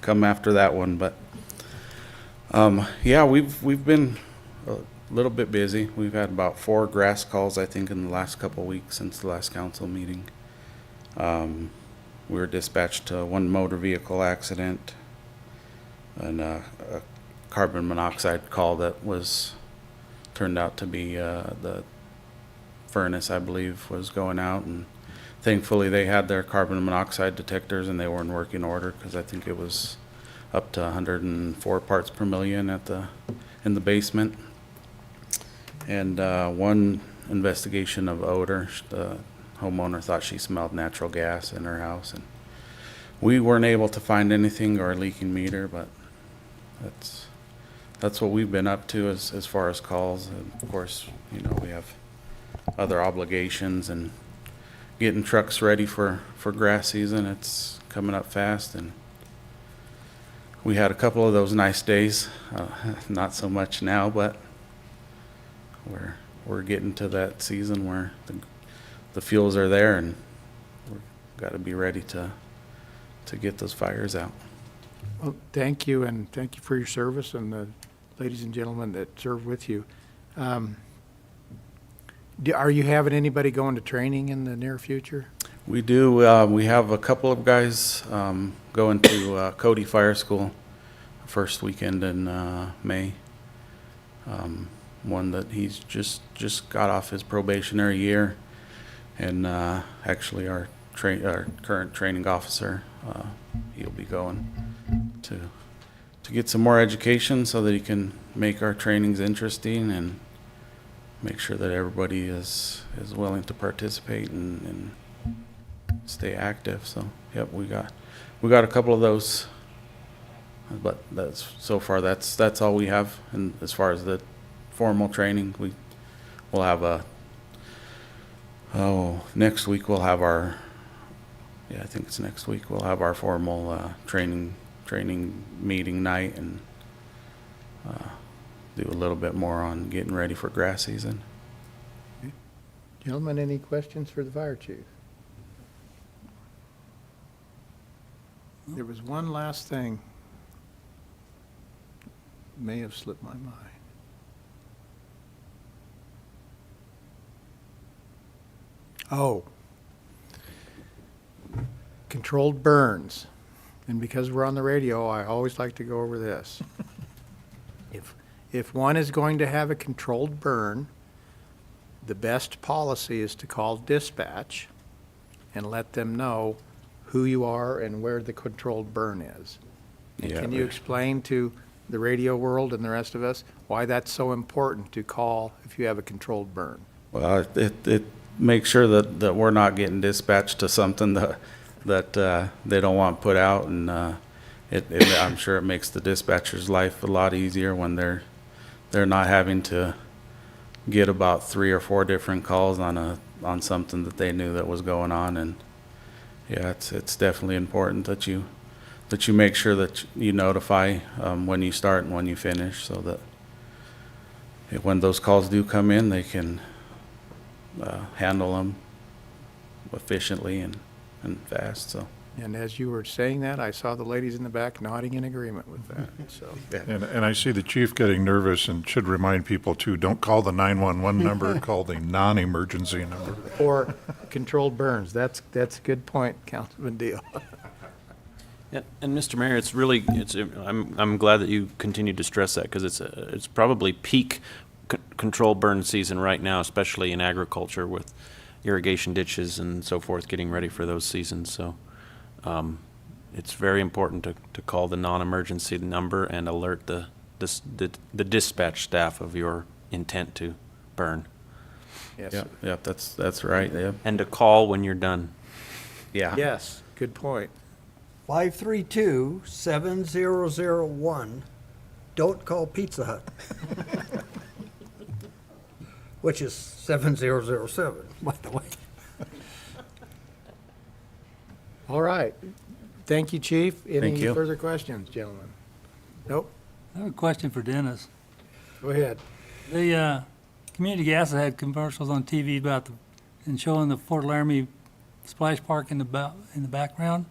come after that one, but yeah, we've been a little bit busy. We've had about 4 grass calls, I think, in the last couple of weeks since the last council meeting. We were dispatched to 1 motor vehicle accident and a carbon monoxide call that turned out to be the furnace, I believe, was going out, and thankfully they had their carbon monoxide detectors and they were in working order because I think it was up to 104 parts per million in the basement. And 1 investigation of odor. The homeowner thought she smelled natural gas in her house, and we weren't able to find anything or a leaking meter, but that's what we've been up to as far as calls. And of course, we have other obligations and getting trucks ready for grass season. It's coming up fast, and we had a couple of those nice days. Not so much now, but we're getting to that season where the fuels are there, and we've got to be ready to get those fires out. Well, thank you, and thank you for your service and the ladies and gentlemen that served with you. Are you having anybody going to training in the near future? We do. We have a couple of guys going to Cody Fire School first weekend in May. One that he's just got off his probationary year, and actually our current training officer, he'll be going to get some more education so that he can make our trainings interesting and make sure that everybody is willing to participate and stay active. So, yep, we got a couple of those, but so far that's all we have. And as far as the formal training, we'll have next week we'll have our, I think it's next week, we'll have our formal training meeting night and do a little bit more on getting ready for grass season. Gentlemen, any questions for the fire chief? There was one last thing. May have slipped my mind. Oh. Controlled burns. And because we're on the radio, I always like to go over this. If one is going to have a controlled burn, the best policy is to call dispatch and let them know who you are and where the controlled burn is. And Yeah, can you explain to the radio world and the rest of us why that's so important to call if you have a controlled burn? Well, it makes sure that we're not getting dispatched to something that they don't want put out, and I'm sure it makes the dispatcher's life a lot easier when they're not having to get about 3 or 4 different calls on something that they knew that was going on. And yeah, it's definitely important that you make sure that you notify when you start and when you finish, so that when those calls do come in, they can handle them efficiently and fast. So. And as you were saying that, I saw the ladies in the back nodding in agreement with that, so. And I see the chief getting nervous and should remind people too, don't call the 911 number, call the non-emergency number. Or controlled burns, that's a good point, Councilman Deal. Yeah, and Mr. Mayor, I'm glad that you continue to stress that, because it's probably peak control burn season right now, especially in agriculture with irrigation ditches and so forth, getting ready for those seasons. So it's very important to call the non-emergency number and alert the dispatch staff of your intent to burn. Yes. Yeah, that's right. Yeah. And to call when you're done. Yeah. Yes, good point. 532-7001. Don't call Pizza Hut. Which is 7007, by the way. All right. Thank you, Chief. Thank Any you. further questions, gentlemen? Nope. I have a question for Dennis. Go ahead. The community gas had commercials on TV and showing the Fort Laramie splash park in the background.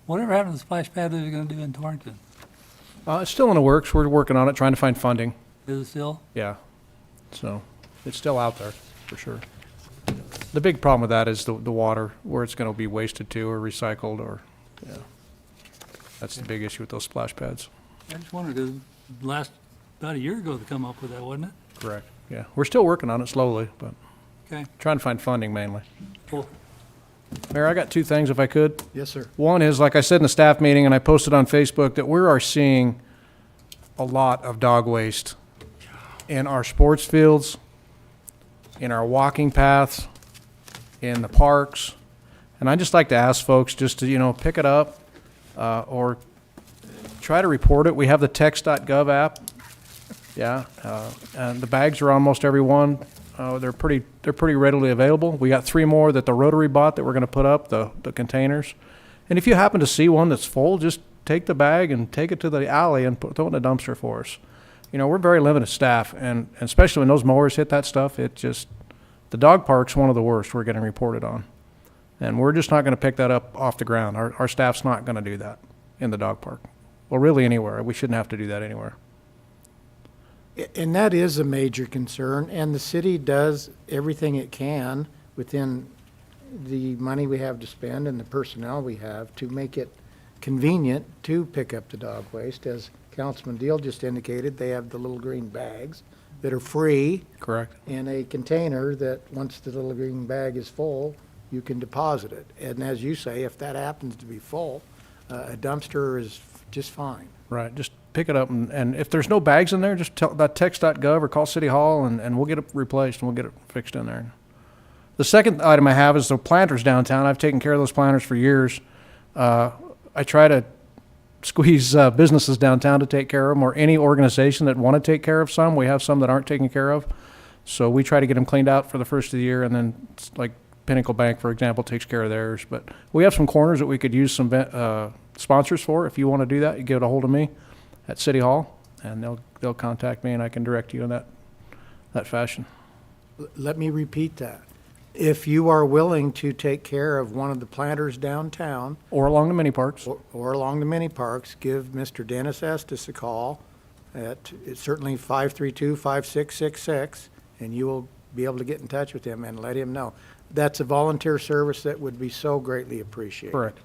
Whatever happened to the splash pad that they're going to do in Torrington? It's still in the works. We're working on it, trying to find funding. Is it still? Yeah. So it's still out there, for sure. The big problem with that is the water, where it's going to be wasted to or recycled, or, yeah. That's the big issue with those splash pads. I just wondered, because about a year ago they come up with that, wasn't it? Correct. Yeah. We're still working on it slowly, but Okay, trying to find funding mainly. cool. Mayor, I got 2 things if I could. Yes, sir. One is, like I said in the staff meeting, and I posted on Facebook, that we are seeing a lot of dog waste in our sports fields, in our walking paths, in the parks. And I'd just like to ask folks just to, pick it up or try to report it. We have the text.gov app. Yeah. And the bags are almost every one. They're pretty readily available. We got 3 more that the Rotary bought that we're going to put up, the containers. And if you happen to see one that's full, just take the bag and take it to the alley and throw it in a dumpster for us. We're very limited staff, and especially when those mowers hit that stuff, the dog park's one of the worst we're getting reported on. And we're just not going to pick that up off the ground. Our staff's not going to do that in the dog park. Well, really anywhere. We shouldn't have to do that anywhere. And that is a major concern, and the city does everything it can within the money we have to spend and the personnel we have to make it convenient to pick up the dog waste. As Councilman Deal just indicated, they have the little green bags that are free. Correct. And a container that, once the little green bag is full, you can deposit it. And as you say, if that happens to be full, a dumpster is just fine. Right, just pick it up, and if there's no bags in there, just text.gov or call City Hall, and we'll get it replaced, and we'll get it fixed in there. The second item I have is the planters downtown. I've taken care of those planters for years. I try to squeeze businesses downtown to take care of them, or any organization that want to take care of some. We have some that aren't taken care of. So we try to get them cleaned out for the first of the year, and then, like Pinnacle Bank, for example, takes care of theirs. But we have some corners that we could use some sponsors for. If you want to do that, you get a hold of me at City Hall, and they'll contact me, and I can direct you in that fashion. Let me repeat that. if you are willing to take care of one of the planters downtown Or along the mini parks. or along the mini parks, give Mr. Dennis Estes a call at, it's certainly 532-5666, and you will be able to get in touch with him and let him know. That's a volunteer service that would be so greatly appreciated. Correct.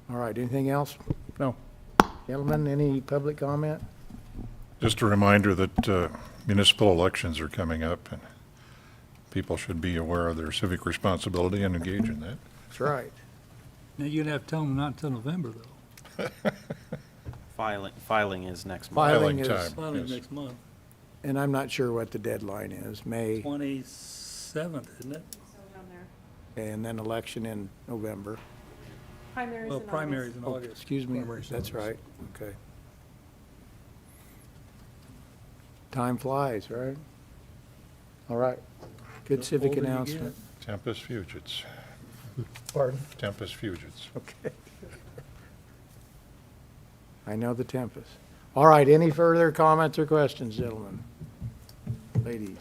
All right, anything else? No. Gentlemen, any public comment? Just a reminder that municipal elections are coming up, and people should be aware of their civic responsibility and engage in that. That's right. Now, you're gonna have to tell them not until November, though. Filing is next month. Filing is, time. Filing Yes. next month, and I'm not sure what the deadline is, May, 27th, isn't it? and then election in November. Primaries Well, primaries in Oh, August. excuse me, that's right, okay. Time flies, right? All right, good The civic older you announcement. Tempus fugits. Pardon? Tempus fugits. Okay. I know the Tempest. All right, any further comments or questions, gentlemen? Ladies?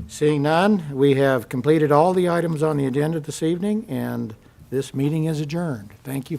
Seeing none, we have completed all the items on the agenda this evening, and this meeting is adjourned. Thank you.